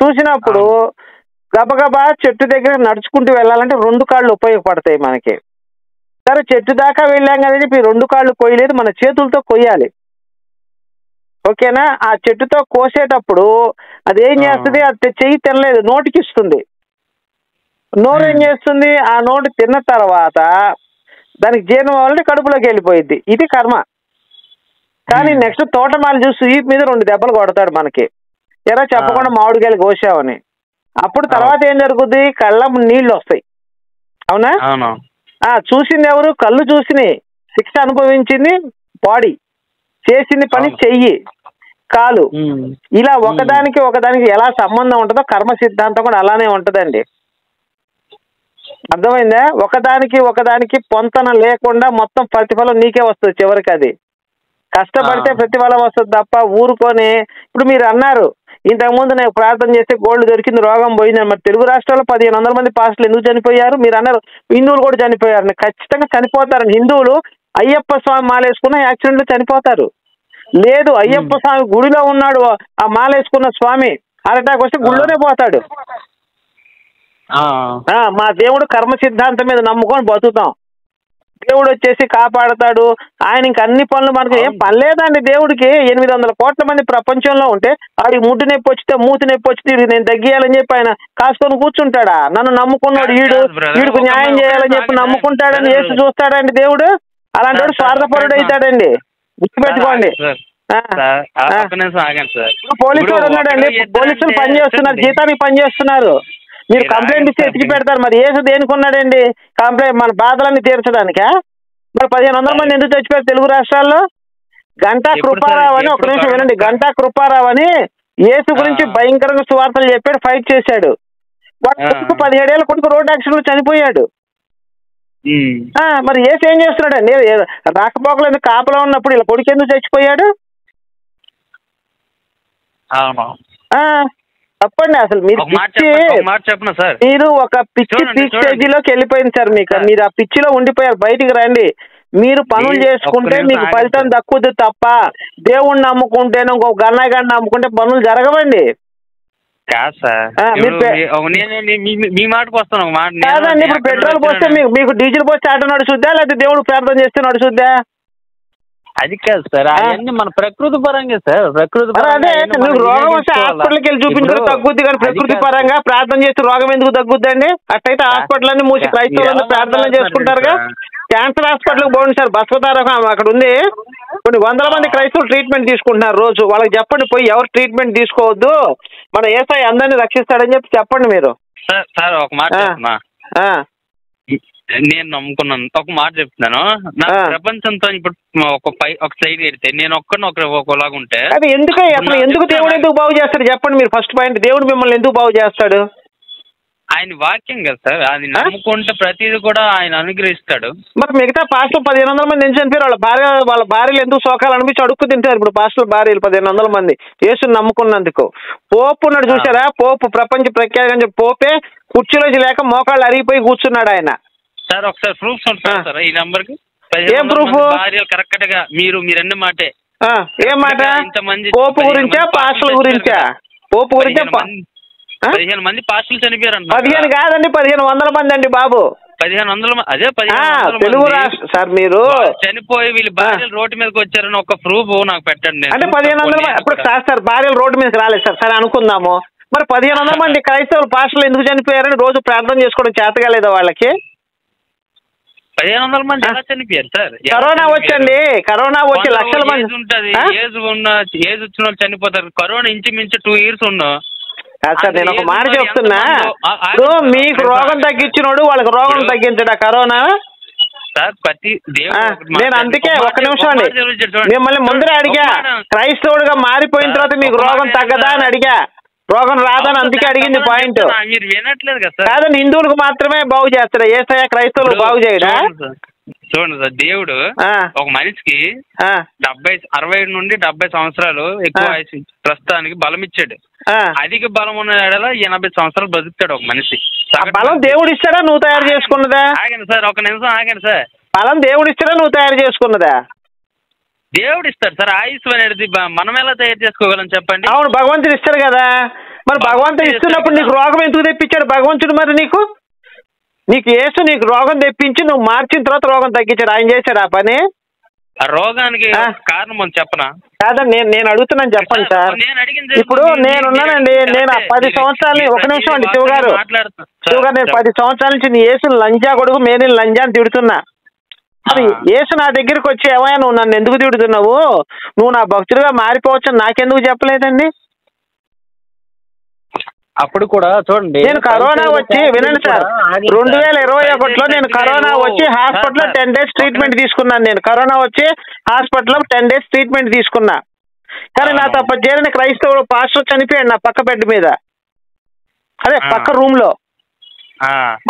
చూసినప్పుడు గబగబా చెట్టు దగ్గర నడుచుకుంటూ వెళ్ళాలంటే 2 కాళ్ళు ఉపయోగపడతాయి మనకి. సరే చెట్టు దాకా వెళ్ళాం కదా చెప్పి 2 కాళ్ళు కొయ్యలేదు, మన చేతులతో కొయ్యాలి. ఓకేనా? ఆ చెట్టుతో కోసేటప్పుడు అదేం చేస్తుంది, అది చెయ్యి తినలేదు, నోటికి ఇస్తుంది. నోరు ఏం చేస్తుంది, ఆ నోటు తిన్న తర్వాత దానికి జీర్ణం అవ్వాలంటే కడుపులోకి వెళ్ళిపోయింది. ఇది కర్మ. కానీ నెక్స్ట్ తోటమాలి చూసి ఈ మీద 2 దెబ్బలు కొడతాడు మనకి, ఎలా చెప్పకుండా మామిడికాయలు కోసావని. అప్పుడు తర్వాత ఏం జరుగుద్ది, కళ్ళ నీళ్ళు వస్తాయి. అవునా? చూసింది ఎవరు? కళ్ళు చూసినాయి. శిక్ష అనుభవించింది బాడీ, చేసింది పని చెయ్యి, కాలు. ఇలా ఒకదానికి ఎలా సంబంధం ఉంటుందో కర్మ సిద్ధాంతం కూడా అలానే ఉంటుందండి. అర్థమైందా? ఒకదానికి పొంతన లేకుండా మొత్తం ప్రతిఫలం నీకే వస్తుంది చివరికి. అది కష్టపడితే ప్రతిఫలం వస్తుంది తప్ప ఊరుకొని. ఇప్పుడు మీరు అన్నారు ఇంతకుముందు నేను ప్రార్థన చేస్తే గోల్డ్ దొరికింది, రోగం పోయింది. మరి తెలుగు రాష్ట్రాల్లో 1500 మంది పాస్టర్లు ఎందుకు చనిపోయారు? మీరు అన్నారు హిందువులు కూడా చనిపోయారు. ఖచ్చితంగా చనిపోతారు. హిందువులు అయ్యప్ప స్వామి మాలేసుకున్న యాక్సిడెంట్లో చనిపోతారు. లేదు అయ్యప్ప స్వామి గుడిలో ఉన్నాడు, ఆ మాలేసుకున్న స్వామి అటాక్ వస్తే గుడిలోనే పోతాడు. మా దేవుడు కర్మ సిద్ధాంతం మీద నమ్ముకొని బతుకుతాం. దేవుడు వచ్చేసి కాపాడతాడు. ఆయన ఇంక అన్ని పనులు, మనకు ఏం పని లేదండి దేవుడికి. 800 కోట్ల మంది ప్రపంచంలో ఉంటే ఆడికి ముడ్డు నొప్పి వచ్చితే మూతి నొప్పి వచ్చితే నేను తగ్గియాలని చెప్పి ఆయన కాసుకొని కూర్చుంటాడా? నన్ను నమ్ముకున్నాడు వీడికి న్యాయం చేయాలని చెప్పి నమ్ముకుంటాడని చేసి చూస్తాడండి దేవుడు? అలాంటి వాడు స్వార్థపరుడు అవుతాడండి, గుర్తుపెట్టుకోండి. పోలీసులు ఉన్నాడండి, పోలీసులు పనిచేస్తున్నారు, జీతానికి పనిచేస్తున్నారు. మీరు కంప్లైంట్ ఇస్తే ఎతికి పెడతారు. మరి ఏసు దేనికి ఉన్నాడండి? కంప్లైంట్ మన బాధలన్నీ తీర్చడానికా? మరి 1500 మంది ఎందుకు చచ్చిపోయారు తెలుగు రాష్ట్రాల్లో? గంటా కృపారావు అని, ఒక నిమిషం వినండి, గంటా కృపారావు అని యేసు గురించి భయంకరంగా సువార్తలు చెప్పాడు, ఫైట్ చేశాడు. వాడు కొడుకు 17 ఏళ్ళ కొడుకు రోడ్ యాక్సిడెంట్ చనిపోయాడు. మరి యేసు ఏం చేస్తున్నాడండి? రాకపోకలు కాపలా ఉన్నప్పుడు ఇలా కొడుకు ఎందుకు చచ్చిపోయాడు? తప్పండి అసలు. మీరు మీరు ఒక పిచ్చి పీక్ స్టేజీలోకి వెళ్ళిపోయింది సార్. మీరు ఆ పిచ్చిలో ఉండిపోయారు, బయటికి రండి. మీరు పనులు చేసుకుంటే మీకు ఫలితం దక్కుద్ది తప్ప దేవుణ్ణి నమ్ముకుంటే ఇంకొక గన్నగాడిని నమ్ముకుంటే పనులు జరగవండి. కాదండి, ఇప్పుడు పెట్రోల్ పోస్తే మీకు డీజిల్ పోస్తే ఆటో నడుచుద్దా, లేకపోతే దేవుడు ప్రార్థన చేస్తే నడుచుద్దా? అది కాదు సార్, అవన్నీ మన ప్రకృతి పరంగా సార్. ప్రకృతి రోగం వస్తే హాస్పిటల్కి వెళ్ళి చూపించడం తగ్గుద్ది, కానీ ప్రకృతి పరంగా ప్రార్థన చేస్తే రోగం ఎందుకు తగ్గుద్దండి? అట్లయితే హాస్పిటల్ అన్ని మూసి క్రైస్తవులు ప్రార్థనలు చేసుకుంటారుగా. క్యాన్సర్ హాస్పిటల్కి పోండి సార్, బస్వతారకం అక్కడ ఉంది. కొన్ని 100 మంది క్రైస్తవులు ట్రీట్మెంట్ తీసుకుంటున్నారు రోజు. వాళ్ళకి చెప్పండి పోయి ఎవరు ట్రీట్మెంట్ తీసుకోవద్దు, మన యేసయ్య అందరినీ రక్షిస్తాడని చెప్పండి మీరు. సార్ ఒక మాట నేను నమ్ముకున్నాను, ఒక మాట చెప్తున్నాను. నాకు ప్రపంచంతో ఇప్పుడు ఒక సైడ్ పెడితే నేను ఒకలాగా ఉంటే అది ఎందుకు దేవుడు ఎందుకు బాగు చేస్తాడు చెప్పండి మీరు. ఫస్ట్ పాయింట్, దేవుడు మిమ్మల్ని ఎందుకు బాగు చేస్తాడు? ఆయన వాక్యం కదా సార్, అది నమ్ముకుంటే ప్రతిదీ కూడా ఆయన అనుగ్రహిస్తాడు. మరి మిగతా పాస్టర్లు 1500 మంది ఎందుకు చనిపోయారు? వాళ్ళ భార్యలు ఎందుకు శోకాలు అనిపించి అడుక్కు తింటారు ఇప్పుడు పాస్టర్ల భార్యలు 1500 మంది యేసుని నమ్ముకున్నందుకు. పోపు ఉన్నాడు చూసారా, పోపు ప్రపంచ ప్రఖ్యాతి పోపే కుర్చీలోంచి లేక మోకాళ్ళు అరిగిపోయి కూర్చున్నాడు ఆయన. సార్ ఒకసారి ప్రూఫ్స్ ఉంటాయి సార్ ఈ నెంబర్ కి. ఏం ప్రూఫ్? భార్యలు కరెక్ట్ గా మీరన్న మాటే. ఏం మాట? పోపు గురించా పాస్టర్ల గురించా? పోపు గురించా? 15 మంది పాస్టర్లు చనిపోయారు. 15 కాదండి, 1500 మంది అండి బాబు. 1500 అదే తెలుగు రాష్ట్ర సార్ మీరు చనిపోయి వీళ్ళు భార్యలు రోడ్డు మీదకి వచ్చారని ఒక ప్రూఫ్ నాకు పెట్టండి. అంటే 1500 ఇప్పుడు సార్ భార్యలు రోడ్డు మీదకి రాలేదు సార్, సరే అనుకుందాము. మరి 1500 మంది క్రైస్తవులు పాస్టర్లు ఎందుకు చనిపోయారని రోజు ప్రార్థన చేసుకోవడం చేతగాలేదా వాళ్ళకి? 1500 మంది ఎలా చనిపోయారు సార్? కరోనా వచ్చండి, కరోనా వచ్చి లక్షల మంది ఉంటుంది. ఏజ్ వచ్చిన వాళ్ళు చనిపోతారు. కరోనా ఇంచుమించు 2 years ఉన్నా సార్. నేను ఒక మాట చెప్తున్నా, ఇప్పుడు మీకు రోగం తగ్గించినోడు వాళ్ళకి రోగం తగ్గించడా కరోనా? నేను అందుకే ఒక్క నిమిషం అండి, మిమ్మల్ని ముందరే అడిగా, క్రైస్తవుడిగా మారిపోయిన తర్వాత మీకు రోగం తగ్గదా అని అడిగా, రోగం రాదని అందుకే అడిగింది పాయింట్. మీరు వినట్లేదు కదా కాదండి, హిందువులకు మాత్రమే బాగు చేస్తాడా యేసయ్య? క్రైస్తవులు బాగు చేయడా? చూడండి సార్, దేవుడు ఒక మనిషికి 60 నుండి 70 సంవత్సరాలు ఎక్కువ ప్రస్తుతానికి బలం ఇచ్చాడు. అధిక బలం ఉన్న 80 సంవత్సరాలు బతుకుతాడు ఒక మనిషి. బలం దేవుడు ఇస్తాడా నువ్వు తయారు చేసుకున్నదా? ఆగండి సార్, ఒక నిమిషం ఆగండి సార్. బలం దేవుడు ఇస్తాడా నువ్వు తయారు చేసుకున్నదా? దేవుడు ఇస్తాడు సార్. ఆయుష్ అనేది మనం ఎలా తయారు చేసుకోగలం చెప్పండి? అవును, భగవంతుడు ఇస్తాడు కదా. మరి భగవంతుడు ఇస్తున్నప్పుడు నీకు రోగం ఎందుకు తెప్పించాడు భగవంతుడు? మరి నీకు యేసు నీకు రోగం తెప్పించి నువ్వు మార్చిన తర్వాత రోగం తగ్గించాడు. ఆయన చేశాడు ఆ పని. ఆ రోగానికి కారణం చెప్పనా? కాదండి, నేను అడుగుతున్నాను చెప్పండి సార్. ఇప్పుడు నేనున్నానండి, నేను 10 సంవత్సరాలు, ఒక నిమిషం అండి శివ గారు, నేను 10 సంవత్సరాల నుంచి నీ యేసు లంజా కొడుకు మేనీ లంజా అని తిడుతున్నా. మరి యేసు నా దగ్గరికి వచ్చి ఏమయ్యా నువ్వు నన్ను ఎందుకు తిడుతున్నావు, నువ్వు నా భక్తుడిగా మారిపోవచ్చని నాకెందుకు చెప్పలేదండి? అప్పుడు కూడా చూడండి, నేను కరోనా వచ్చి వినండి సార్, 2021లో నేను కరోనా వచ్చి హాస్పిటల్లో 10 days ట్రీట్మెంట్ తీసుకున్నాను. నేను కరోనా వచ్చి హాస్పిటల్లో 10 days ట్రీట్మెంట్ తీసుకున్నా. కానీ నా తప్ప చేరిన క్రైస్తవుడు పాస్టర్ చనిపోయాడు నా పక్క బెడ్ మీద, అదే పక్క రూమ్ లో.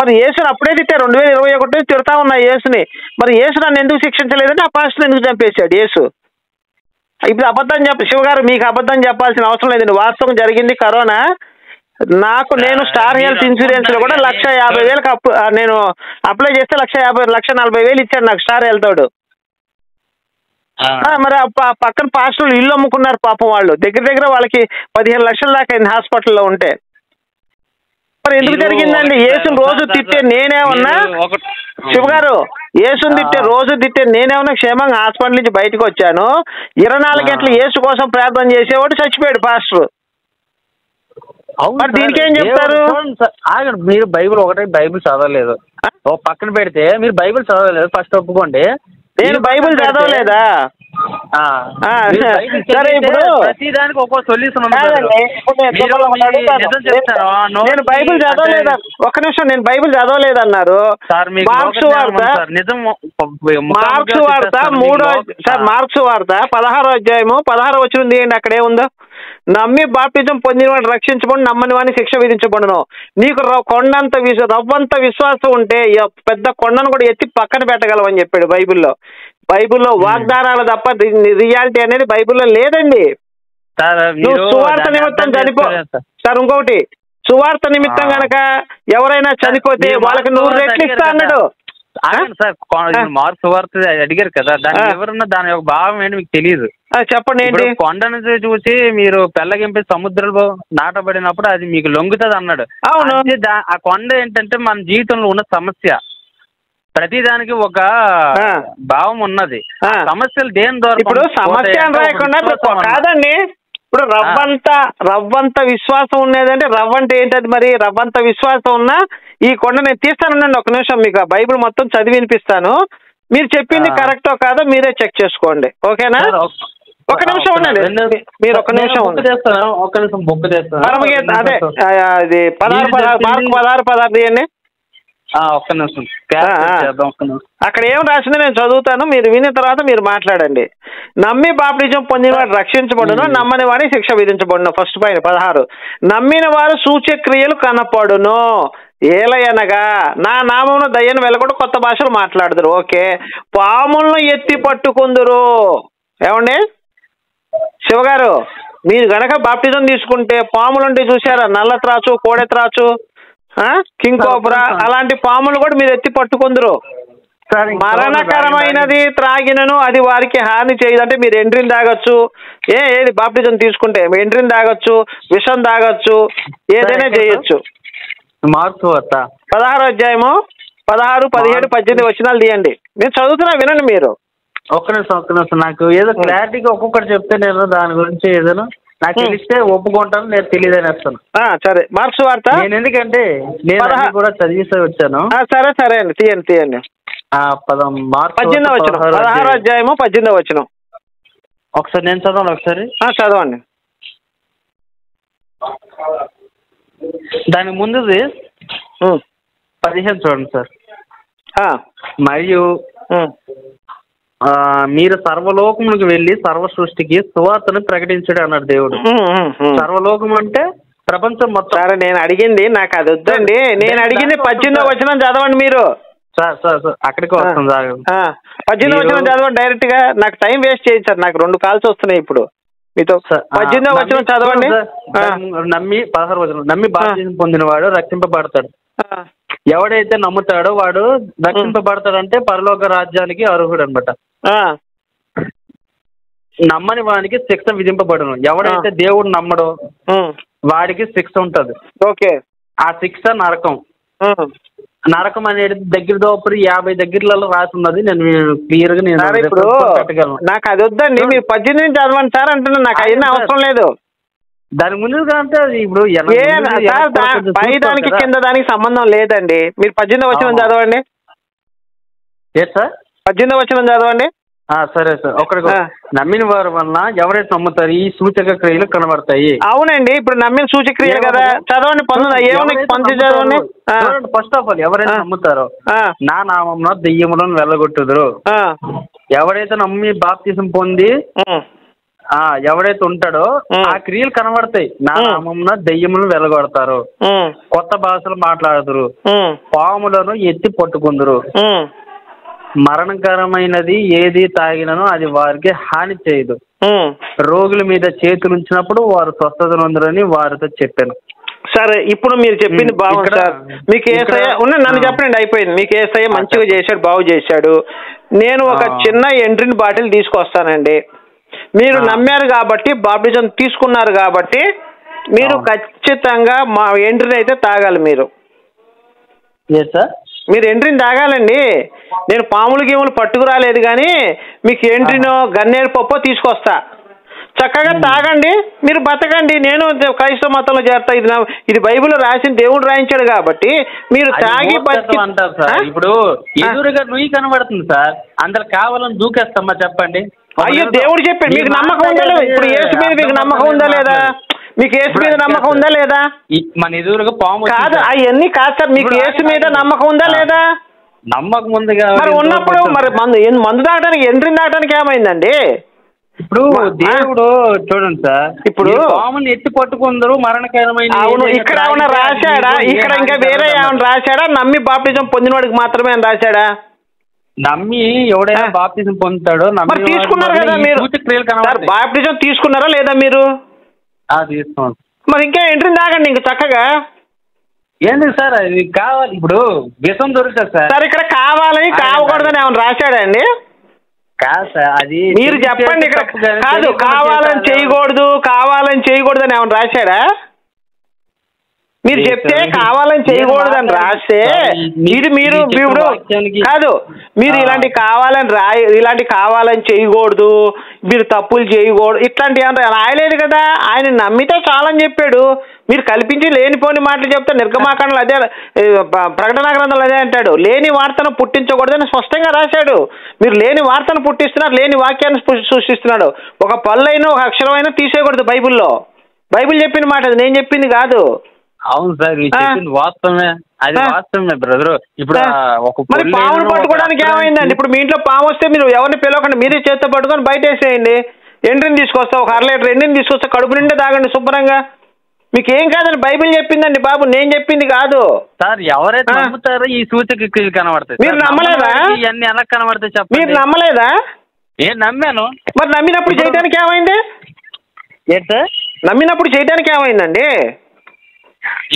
మరి యేసుని అప్పుడే తిట్టా, 2021 తిడతా ఉన్నా యేసుని. మరి యేసు నన్ను ఎందుకు శిక్షించలేదంటే ఆ పాస్టర్ ఎందుకు చంపేశాడు యేసు? ఇప్పుడు అబద్ధం శివ గారు, మీకు అబద్ధం చెప్పాల్సిన అవసరం లేదండి. వాస్తవం జరిగింది కరోనా. నేను స్టార్ హెల్త్ ఇన్సూరెన్స్ లో కూడా 1,50,000 నేను అప్లై చేస్తే 1,40,000 ఇచ్చాడు నాకు స్టార్ హెల్త్ వాడు. మరి పక్కన పాస్టర్లు ఇల్లు అమ్ముకున్నారు పాపం వాళ్ళు. దగ్గర వాళ్ళకి 15 లక్షల దాకా అయింది హాస్పిటల్లో ఉంటే. మరి ఎందుకు జరిగిందండి? యేసుని రోజు తిట్టే నేనేమన్నా శివ గారు, యేసుని తిట్టే రోజు తిట్టే నేనేమన్నా క్షేమంగా హాస్పిటల్ నుంచి బయటకు వచ్చాను. 24 గంటలు యేసు కోసం ప్రార్థన చేసేవాడు చచ్చిపోయాడు పాస్టర్. మరి దీనికి ఏం చెప్తారు? మీరు బైబిల్ చదవలేదు, పక్కన పెడితే మీరు బైబిల్ చదవలేదు ఫస్ట్ ఒప్పుకోండి. నేను బైబిల్ చదవలేదా? సరే, ఇప్పుడు ప్రతిదానికి ఒక్కో సొల్యూషన్. నేను బైబిల్ చదవలేదా? ఒక్క నిమిషం, నేను బైబిల్ చదవలేదన్నారు. మార్క్స్ వార్త 16వ అధ్యాయము 16వ వచనం తీయండి, అక్కడే ఉందో. నమ్మి బాప్తిజం పొందిన వాడిని రక్షించబడి, నమ్మని వాడిని శిక్ష విధించబడును. నీకు కొండంత రవ్వంత విశ్వాసం ఉంటే పెద్ద కొండను కూడా ఎత్తి పక్కన పెట్టగలవని చెప్పాడు బైబిల్లో. బైబిల్లో వాగ్దానాలు తప్ప రియాలిటీ అనేది బైబిల్లో లేదండి. నువ్వు సువార్త నిమిత్తం సార్, ఇంకొకటి సువార్త నిమిత్తం గనక ఎవరైనా చనిపోతే వాళ్ళకి 100 రెట్లు ఇస్తా అన్నాడు సార్. మార్క్స్ వార్త అడిగారు కదా, దాని ఎవరన్నా దాని యొక్క భావం ఏంటి మీకు తెలియదు. చెప్పండి ఏంటి? కొండను చూసి మీరు పెళ్ళగింపి సముద్రంలో నాటబడినప్పుడు అది మీకు లొంగుతుంది అన్నాడు. అవును, ఆ కొండ ఏంటంటే మన జీవితంలో ఉన్న సమస్య. ప్రతిదానికి ఒక భావం ఉన్నది. సమస్యలు దేని ద్వారా ఇప్పుడు సమస్య రాయకుండా కాదండి. ఇప్పుడు రవ్వంత విశ్వాసం ఉన్నదంటే రవ్వంటే ఏంటది? మరి రవ్వంత విశ్వాసం ఉన్నా ఈ కొండ నేను తీస్తానండి. ఒక నిమిషం మీకు ఆ బైబిల్ మొత్తం చదివి వినిపిస్తాను. మీరు చెప్పింది కరెక్టో కాదో మీరే చెక్ చేసుకోండి, ఓకేనా? ఒక నిమిషం ఉండండి, మీరు ఒక నిమిషం భగవద్గీత అదే అది 16 తీయండి. ఒక్క నిమిషం చేద్దాం, ఒక్క నిమిషం. అక్కడ ఏం రాసిందో నేను చదువుతాను, మీరు విన్న తర్వాత మీరు మాట్లాడండి. నమ్మి బాప్టిజం పొందిన వాడు రక్షించబడును, నమ్మని వాడిని శిక్ష విధించబడును. ఫస్ట్ పైన 16. నమ్మిన వారు సూచక్రియలు కనపడును, ఏలయనగా నా నామమున దయ్యను వెళ్ళకుండా కొత్త భాషలు మాట్లాడుదురు. ఓకే. పాములను ఎత్తి పట్టుకుందురు. ఏమండి శివగారు, మీరు గనక బాప్టిజం తీసుకుంటే పాములు అంటే చూసారా, నల్ల త్రాచు, కోడె త్రాచు, కింగ్ కోబ్రా, అలాంటి పాములు కూడా మీరు ఎత్తి పట్టుకుందరు. మరణకరమైనది త్రాగినను అది వారికి హాని చేయదు. అంటే మీరు ఎండ్రిని తాగొచ్చు, ఏది బాప్టిజం తీసుకుంటే ఎండ్రిని తాగొచ్చు, విషం తాగొచ్చు, ఏదైనా చేయొచ్చు. మార్క్స్ వార్త 16వ అధ్యాయము 16, 17, 18 వచనాలు తీయండి. నేను చదువుతున్నా, వినండి మీరు. ఒక్క నిమిషం నాకు ఏదో క్లారిటీగా ఒక్కొక్కటి చెప్తే నేను దాని గురించి ఏదైనా నాకు తెలిస్తే ఒప్పుకుంటాను, నేను తెలియదని వస్తాను. సరే, మార్క్స్ వార్త. నేను ఎందుకంటే నేను కూడా చదివిస్తే వచ్చాను. సరే అండి, తీయండి. 18వ వచనం, 16వ అధ్యాయము 18వ వచనం. ఒకసారి నేను చదవండి, ఒకసారి చదవండి. దానికి ముందుది 15 చూడండి సార్. మరియు మీరు సర్వలోకములకు వెళ్ళి సర్వ సృష్టికి సువార్తను ప్రకటించడం అన్నాడు దేవుడు. సర్వలోకం అంటే ప్రపంచం మొత్తం. సరే, నేను అడిగింది నాకు అది వద్దండి, నేను అడిగింది 18వ వచనం చదవండి మీరు. సార్ అక్కడికి వస్తుంది. 18వ వచనం చదవండి డైరెక్ట్ గా, నాకు టైం వేస్ట్ చేయదు సార్, నాకు 2 కాల్స్ వస్తున్నాయి ఇప్పుడు మీతో. 18వ వచనం చదవండి. నమ్మి 16వ వచనం, నమ్మి బాప్తిసం పొందినవాడు రక్షింపబడతాడు. ఎవడైతే నమ్ముతాడో వాడు రక్షింపబడతాడంటే పరలోక రాజ్యానికి అర్హుడు అనమాట. నమ్మని వానికి శిక్ష విధింపబడును. ఎవడైతే దేవుడు నమ్మడో వాడికి శిక్ష ఉంటది. ఓకే. ఆ శిక్ష నరకం. నరకం అనేది దగ్గర దోపరి 50 దగ్గరలలో రాసి ఉన్నది. నేను క్లియర్ గా నేను నాకు అది వద్దండి, మీరు 18 చదవండి సార్ అంటున్నా, నాకు అయినా అవసరం లేదు. దాని ముందు అంటే ఇప్పుడు పై దానికి కింద దానికి సంబంధం లేదండి. మీరు 18వ వచనం చదవండి. సార్ 18వ వచనం చదవండి. సరే సార్. ఒకరికి నమ్మిన వారి వలన ఎవరైతే నమ్ముతారు ఈ సూచక క్రియలు కనబడతాయి. అవునండి, ఇప్పుడు నమ్మిన సూచక్రియలు కదా, చదవండి. 19 చదవండి. ఫస్ట్ ఆఫ్ ఆల్ ఎవరైతే నమ్ముతారో నా నామమున దెయ్యములను వెళ్ళగొట్టుదురు. ఎవరైతే నమ్మి బాప్తిసం పొంది ఎవరైతే ఉంటాడో ఆ క్రియలు కనబడతాయి. నా నామమున దెయ్యములను వెలగొడతారు, కొత్త భాషలు మాట్లాడుదురు, పాములను ఎత్తి పట్టుకుందరు, మరణకరమైనది ఏది తాగినను అది వారికి హాని చేయదు, రోగుల మీద చేతులు ఉంచినప్పుడు వారు స్వస్థత నొందురని వారితో చెప్పాను. సరే, ఇప్పుడు మీరు చెప్పింది బాగుంది సార్. మీకు ఏసయ్య నన్ను చెప్పండి, అయిపోయింది. మీకు ఏసయ్య మంచిగా చేశాడు, బాగు చేశాడు. నేను ఒక చిన్న ఎండ్రిన్ బాటిల్ తీసుకొస్తానండి. మీరు నమ్మారు కాబట్టి, బాప్టిజం తీసుకున్నారు కాబట్టి మీరు ఖచ్చితంగా మా ఎంట్రీని అయితే తాగాలి. మీరు ఎంట్రీని తాగాలండి. నేను పాములు గీములు పట్టుకురాలేదు కానీ మీకు ఎంట్రీనో గన్నేరు పప్పో తీసుకొస్తా. చక్కగా తాగండి, మీరు బతకండి. నేను క్రైస్తవ మతంలో చేరతా. ఇది బైబిల్లో రాసిన దేవుడు రాయించాడు కాబట్టి మీరు తాగి అంటారు సార్. ఇప్పుడు ఎదురుగా నుయ్యి కనబడుతుంది సార్, అందరు కావాలని దూకేస్తామా చెప్పండి. అయ్యో, దేవుడు చెప్పాడు. మీకు నమ్మకం ఉందా లేదా? ఇప్పుడు యేసు మీద మీకు నమ్మకం ఉందా లేదా? మీకు యేసు మీద నమ్మకం ఉందా లేదా? మన ఎదురుగా పాము కాదు, అవన్నీ కాదు సార్. మీకు యేసు మీద నమ్మకం ఉందా లేదా? నమ్మకం ఉంది. మరి ఉన్నప్పుడు మరి మందు దాటానికి ఎంట్రీని దాటానికి ఏమైందండి? ఇప్పుడు దేవుడు చూడండి సార్, ఇప్పుడు పాముని ఎత్తి పట్టుకుందరు మరణకరమైన. అవును, ఇక్కడ ఏమైనా రాశాడా? ఇక్కడ ఇంకా వేరే ఏమైనా రాశాడా? నమ్మి బాప్టిజం పొందిన వాడికి మాత్రమే అని రాశాడా? నమ్మి ఎవడైనా బాప్టిజం పొందుతాడో తీసుకున్నారు కదా మీరు. బాప్టిజం తీసుకున్నారా లేదా మీరు? తీసుకున్నాం. మరి ఇంకా ఎంట్రీని తాగండి ఇంకా చక్కగా. ఏంటి సార్ అది కావాలి? ఇప్పుడు విషం దొరుకుతుంది సార్. సార్, ఇక్కడ కావాలని కావకూడదని ఏమైనా రాశాడా అండి? కాదు సార్, అది మీరు చెప్పండి. ఇక్కడ కాదు, కావాలని చేయకూడదని ఏమైనా రాశాడా? మీరు చెప్తే కావాలని చేయకూడదని రాస్తే ఇది మీరు కాదు, మీరు ఇలాంటి కావాలని చేయకూడదు, మీరు తప్పులు చేయకూడదు ఇట్లాంటి ఏమన్నా రాయలేదు కదా. ఆయన నమ్మితే చాలని చెప్పాడు. మీరు కల్పించి లేనిపోని మాటలు చెప్తే నిర్గమాకాండలు అదే, ప్రకటన గ్రంథాలు అదే అంటాడు. లేని వార్తను పుట్టించకూడదని స్పష్టంగా రాశాడు. మీరు లేని వార్తను పుట్టిస్తున్నారు, లేని వాక్యాన్ని సృష్టిస్తున్నాడు. ఒక పల్లైనా ఒక అక్షరమైనా తీసేయకూడదు బైబిల్లో. బైబిల్ చెప్పిన మాట అది, నేను చెప్పింది కాదు. అవును సార్, మీరు చెప్పింది వాస్తవమే, అది వాస్తవమే బ్రదర్. ఇప్పుడు మరి పామును పట్టుకోవడానికి ఏమైందండి? ఇప్పుడు మీ ఇంట్లో పాము వస్తే మీరు ఎవరిని పిలవకుండా మీరే చేత్తో పట్టుకొని బయట వేసేయండి. ఎండ్రిని తీసుకొస్తా, ఒక 1/2 లీటర్ ఎండ్రిని తీసుకొస్తా, కడుపు నిండా తాగండి శుభ్రంగా. మీకు ఏం కాదని బైబిల్ చెప్పిందండి బాబు, నేను చెప్పింది కాదు సార్. ఎవరైతే నమ్ముతారో ఈ సూచక క్రియలు కనబడతాయి. మీరు నమ్మలేదా? ఇవన్నీ ఎలా కనబడతాయి చెప్పండి. మీరు నమ్మలేదా? నేను నమ్మాను. మరి నమ్మినప్పుడు చేయడానికి ఏమైంది? ఏంటి సార్? నమ్మినప్పుడు చేయడానికి ఏమైందండి?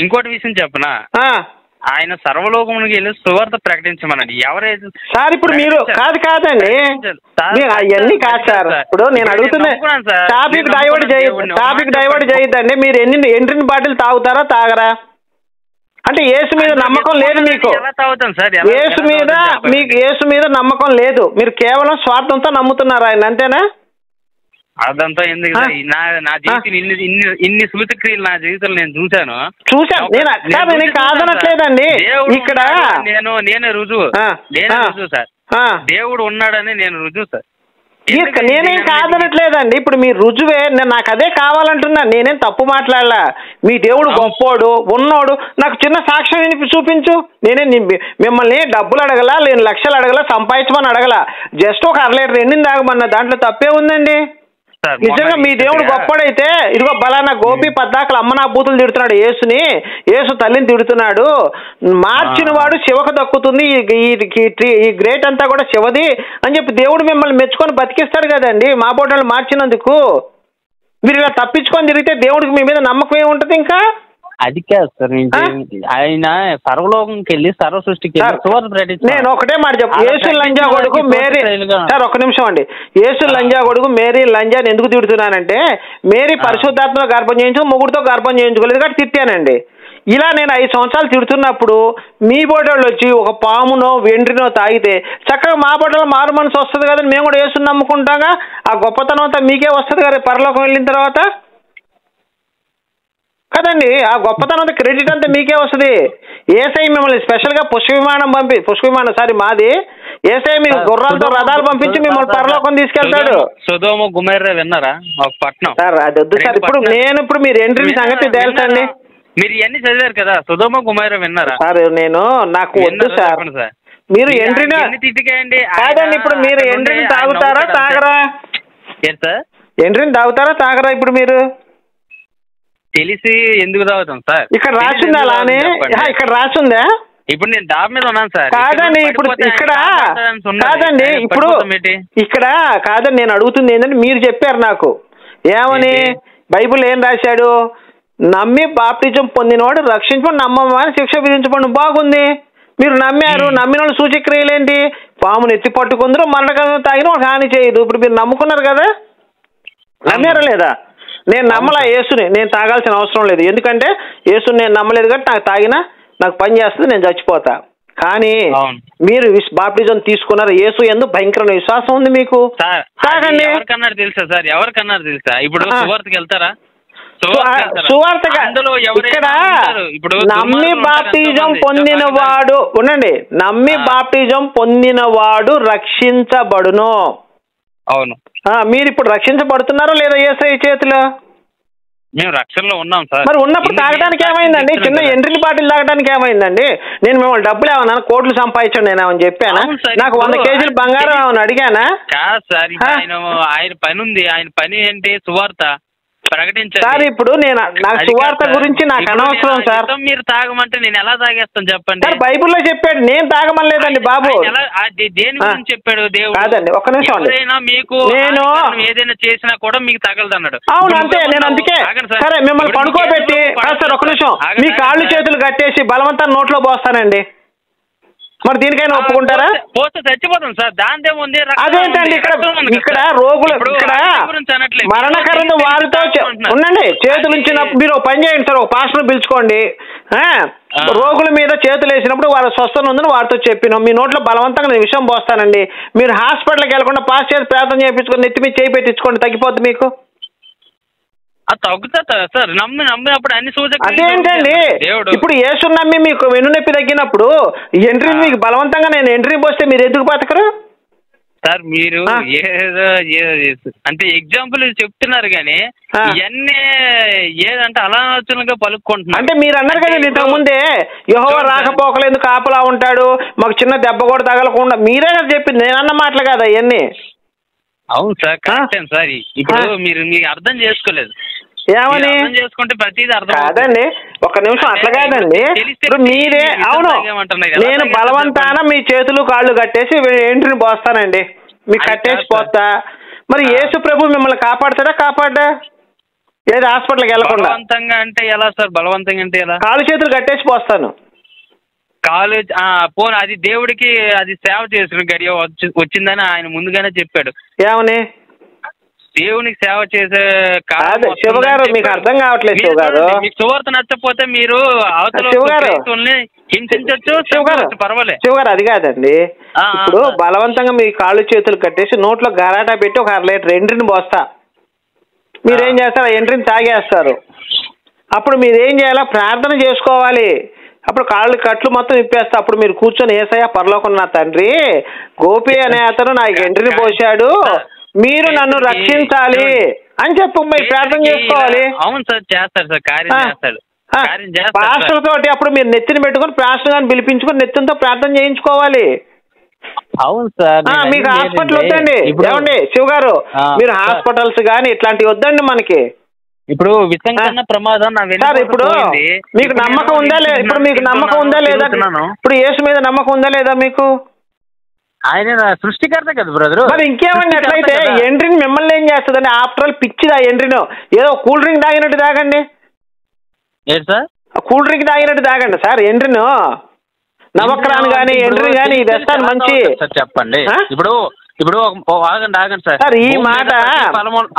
ఇంకోటి విషయం చెప్పనా, ఆయన సర్వలోకమునికి వెళ్ళి సువార్త ప్రకటించమనండి. ఎవరైతే సార్ ఇప్పుడు మీరు కాదండి అవన్నీ కాదు సార్. ఇప్పుడు నేను అడుగుతున్నా, టాపిక్ డైవర్ట్ చేయొద్దండి. మీరు ఎండ్రిన్ బాటిల్ తాగుతారా తాగరా? అంటే యేసు మీద నమ్మకం లేదు మీకు. యేసు మీద నమ్మకం లేదు, మీరు కేవలం స్వార్థంతో నమ్ముతున్నారు ఆయన, అంతేనా? అదంతా ఎందుకు సార్? నా జీవితం ఇన్ని సూచక్రియలు నా జీవితంలో నేను చూశాను. నేను కాదనట్లేదండి. ఇక్కడ నేనే రుజువు సార్. దేవుడు ఉన్నాడని నేను రుజువు సార్. నేనేం కాదనట్లేదండి. ఇప్పుడు మీ రుజువే, నాకు అదే కావాలంటున్నా. నేనేం తప్పు మాట్లాడలా. మీ దేవుడు గొప్పోడు, ఉన్నోడు. నాకు చిన్న సాక్ష్యం చూపించు. నేనే మిమ్మల్ని డబ్బులు అడగలా, లేని లక్షలు అడగలా, సంపాదించమని అడగలా. జస్ట్ ఒక 1/2 లీటర్ ఎండిని తాగమన్నా, దాంట్లో తప్పే ఉందండి? నిజంగా మీ దేవుడు గొప్పడైతే ఇదిగో బలానా గోపి పద్దాకలు అమ్మ నా బూతులు తిడుతున్నాడు యేసుని, యేసు తల్లిని తిడుతున్నాడు, మార్చిన వాడు శివకు దక్కుతుంది, ఈ గ్రేట్ అంతా కూడా శివది అని చెప్పి దేవుడు మిమ్మల్ని మెచ్చుకొని బతికిస్తాడు కదండి మా బోటలు మార్చినందుకు. మీరు ఇలా తప్పించుకొని తిరిగితే దేవుడికి మీ మీద నమ్మకం ఏముంటుంది ఇంకా? అది కాదు సార్, ఆయన సర్వలోకంకి వెళ్ళి సర్వ సృష్టికి నేను ఒకటే మాట చెప్పు, యేసు లంజా కొడుకు మేరీ సార్, ఒక్క నిమిషం అండి. యేసు లంజా కొడుకు మేరీ లంజాని ఎందుకు తిడుతున్నానంటే, మేరీ పరిశుద్ధాత్మతో గర్భం చేయించు, మొగుడితో గర్భం చేయించుకోలేదు కాబట్టి తిట్టానండి. ఇలా నేను 5 సంవత్సరాలు తిడుతున్నప్పుడు మీ బోటోళ్ళు వచ్చి ఒక పామునో వెండ్రినో తాగితే చక్కగా మా బోటలో మారు మనసు వస్తుంది కదండి, మేము కూడా యేసుని నమ్ముకుంటాగా. ఆ గొప్పతనం అంతా మీకే వస్తుంది కదా పరలోకం వెళ్ళిన తర్వాత కదండి. ఆ గొప్పతనం అంతా క్రెడిట్ అంతా మీకే వస్తుంది. ఏసై మిమ్మల్ని స్పెషల్గా మాది ఏసై మీకు గుర్రాలతో రథాలు పంపించి మిమ్మల్ని పరలోకం తీసుకెళ్తాడు. సొదొమ గొమొర్రా విన్నారా పట్నం సార్? అది వద్దు సార్. ఇప్పుడు మీరు ఎంట్రీ సంగతి తెలుసండి, మీరు ఇవన్నీ చదివారు కదా. సొదొమ గొమొర్రా విన్నారా సార్? నాకు వద్దు సార్. మీరు ఎంట్రీని కాదండి, ఇప్పుడు మీరు ఎంట్రీని తాగుతారా తాగరా? ఎంట్రీని తాగుతారా తాగరా? ఇప్పుడు మీరు తెలిసి ఎందుకు తాగుతాం సార్? ఇక్కడ రాసిందా అలానే? ఇక్కడ రాసిందా? ఇప్పుడు నేను డాబ్ మీద ఉన్నాను సార్. కాదండి, ఇప్పుడు ఇక్కడ కాదండి, ఇప్పుడు ఇక్కడ కాదండి. నేను అడుగుతుంది ఏంటంటే, మీరు చెప్పారు నాకు ఏమని, బైబిల్ ఏం రాశాడు? నమ్మి బాప్తిజం పొందినవాడు రక్షించబడి, నమ్మమని శిక్ష విధించబడి. బాగుంది, మీరు నమ్మారు. నమ్మిన వాళ్ళు సూచక్రియలేంటి? పామును ఎత్తి పట్టుకుందరు, మరణకరం తాగిన వాళ్ళకి హాని చేయదు. ఇప్పుడు మీరు నమ్ముకున్నారు కదా, నమ్మారా లేదా? నేను నమ్మలా యేసుని, నేను తాగాల్సిన అవసరం లేదు. ఎందుకంటే యేసుని నేను నమ్మలేదు కాబట్టి నాకు తాగినా నాకు పని చేస్తుంది, నేను చచ్చిపోతా. కానీ మీరు బాప్టిజం తీసుకున్నారు, యేసు యందు భయంకరమైన విశ్వాసం ఉంది మీకు. తాగండి. ఎవరికన్నారు తెలుసా సార్? ఎవరికన్నారు తెలుసా? ఇప్పుడు సువార్తకి వెళ్తారా? సువార్తగా ఇక్కడ నమ్మి బాప్టిజం పొందినవాడు ఉండండి, నమ్మి బాప్టిజం పొందినవాడు రక్షించబడును. అవును. మీరు ఇప్పుడు రక్షించబడుతున్నారో లేదా యేసయ్య చేతిలో? మేము రక్షణలో ఉన్నాం సార్. మరి ఉన్నప్పుడు తాగడానికి ఏమైందండి? చిన్న ఎంట్రీ బాటిల్ తాగడానికి ఏమైందండి? నేను మిమ్మల్ని డబ్బులు ఏమన్నా కోట్లు సంపాదించండి నేను ఏమని చెప్పానా? నాకు 100 కేజీలు బంగారం ఏమని అడిగానా? కాదు సార్, ఆయన పని ఉంది. ఆయన పని ఏంటి? సువార్త ప్రకటించాలి సార్. ఇప్పుడు నాకు సువార్త గురించి నాకు అనవసరం సార్. మీరు తాగమంటే నేను ఎలా తాగేస్తాను చెప్పండి? సార్ బైబిల్లో చెప్పాడు, నేను తాగమనలేదండి బాబు. దేని గురించి చెప్పాడు దేవుడు? కాదండి, ఒక్క నిమిషం అండి. మీకు ఏదైనా చేసినా కూడా మీకు తగలదు అన్నాడు. అవును, అంతే. నేను అందుకే సరే మిమ్మల్ని పడుకోబెట్టి సార్ ఒక్క నిమిషం మీ కాళ్ళు చేతులు కట్టేసి బలవంతాన్ని నోట్లో పోస్తానండి. మరి దీనికైనా ఒప్పుకుంటారా? పోతే చచ్చిపోతాం సార్, దాందేముంది? అదేంటండి, ఇక్కడ రోగులు ఇక్కడ మరణకరణ వారితో ఉండండి. చేతులు ఇచ్చినప్పుడు మీరు పని చేయండి సార్, ఒక పాస్టర్ పిలుచుకోండి. రోగుల మీద చేతులు వేసినప్పుడు వాళ్ళ స్వస్థత ఉందని వారితో చెప్పినాం. మీ నోట్లో బలవంతంగా నేను విషయం పోస్తానండి. మీరు హాస్పిటల్కి వెళ్ళకుండా పాస్ చేసి ప్రార్థన చేయించుకొని నెత్తి మీద చేయి పెట్టించుకోండి, తగ్గిపోద్ది మీకు. తగ్గుతా సార్, నమ్మినప్పుడు అన్ని సూచనలు. అదేంటండి, ఇప్పుడు యేసుని నమ్మి మీకు వెన్ను నొప్పి తగ్గినప్పుడు ఎంట్రీ మీకు బలవంతంగా నేను ఎంట్రీ పోస్తే మీరు ఎందుకు బతకరు? సార్ మీరు ఏదో అంటే ఎగ్జాంపుల్ చెప్తున్నారు కానీ ఇవన్నీ ఏదంటే అనాలోచనగా పలుక్కుంటున్నారు. అంటే మీరు అన్నారు కదండి ఇంతకు ముందే, యెహోవా రాకపోకలు ఎందుకు కాపలా ఉంటాడు, మాకు చిన్న దెబ్బ కూడా తగలకుండా, మీరే కదా చెప్పింది, నేను అన్న మాటలు కదా అవన్నీ. అవును సార్, కరెక్టే సార్. ఇప్పుడు మీరు అర్థం చేసుకోలేదు. ఏమని చేసుకుంటే ప్రతిదీ అర్థం కాదండి. ఒక్క నిమిషం, అట్లా కాదండి. ఇప్పుడు మీరే, అవును, నేను బలవంతాన మీ చేతులు కాళ్ళు కట్టేసి ఎంట్రీని పోస్తానండి, మీకు కట్టేసి పోతా. మరి యేసు ప్రభు మిమ్మల్ని కాపాడతాడా కాపాడా? ఏది హాస్పిటల్కి వెళ్ళకుండా బలవంతంగా అంటే ఎలా సార్? బలవంతంగా అంటే ఎలా? కాళ్ళు చేతులు కట్టేసి పోస్తాను. కాలేజ్ పోను, అది దేవుడికి అది సేవ చేసిన గడియ వచ్చిందని ఆయన ముందుగానే చెప్పాడు. ఏమని? దేవునికి సేవ చేసే శివగారు, మీకు అర్థం కావట్లేదు శివగారు. మీకు సువార్త నచ్చకపోతే మీరు అవతల హింసించవచ్చు, పర్వాలేదు శివగారు. అది కాదండి, ఇప్పుడు బలవంతంగా మీ కాళ్ళు చేతులు కట్టేసి నోట్లో గరాటా పెట్టి ఒక 1/2 లీటర్ ఎంట్రీని పోస్తా. మీరేం చేస్తారు? ఆ ఎంట్రీని తాగేస్తారు. అప్పుడు మీరేం చేయాలా? ప్రార్థన చేసుకోవాలి. అప్పుడు కాళ్ళు కట్లు మొత్తం ఇప్పేస్తా. అప్పుడు మీరు కూర్చొని, యేసయ్య పరలోకం నా తండ్రి, గోపి అనే అతను నాకు ఎంట్రీని పోశాడు, మీరు నన్ను రక్షించాలి అని చెప్పు, మీరు ప్రార్థన చేసుకోవాలి. అవును సార్, చేస్తాడు సార్, కార్యం చేస్తాడు. పాస్టర్ తోటి అప్పుడు మీరు నెత్తిని పెట్టుకుని పాస్టర్ గారిని పిలిపించుకుని నెత్తితో ప్రార్థన చేయించుకోవాలి. అవును సార్, మీకు హాస్పిటల్ వద్దండి. ఏమండి శివగారు, మీరు హాస్పిటల్స్ కానీ ఇట్లాంటివి వద్దండి మనకి. ఇప్పుడు వితంకన్నా ప్రమాదం సార్. ఇప్పుడు మీకు నమ్మకం ఉందా లేదా? ఇప్పుడు మీకు నమ్మకం ఉందా లేదా? ఇప్పుడు యేసు మీద నమ్మకం ఉందా లేదా మీకు? ఆయన సృష్టికర్త కదా బ్రదర్. మరి ఇంకేమండి? అట్లయితే ఎంట్రీని మిమ్మల్ని ఏం చేస్తుందండి? ఆఫ్టర్ ఆల్ పిచ్చిదా ఎంట్రీను? ఏదో కూల్ డ్రింక్ తాగినట్టు తాగండి. ఏంటి సార్? కూల్ డ్రింక్ తాగినట్టు తాగండి సార్ ఎంట్రీను. నవక్రాన్ కానీ ఎంట్రీ కానీ ఇది వస్తాను మంచి. చెప్పండి. ఇప్పుడు ఆగండి సార్. సార్ ఈ మాట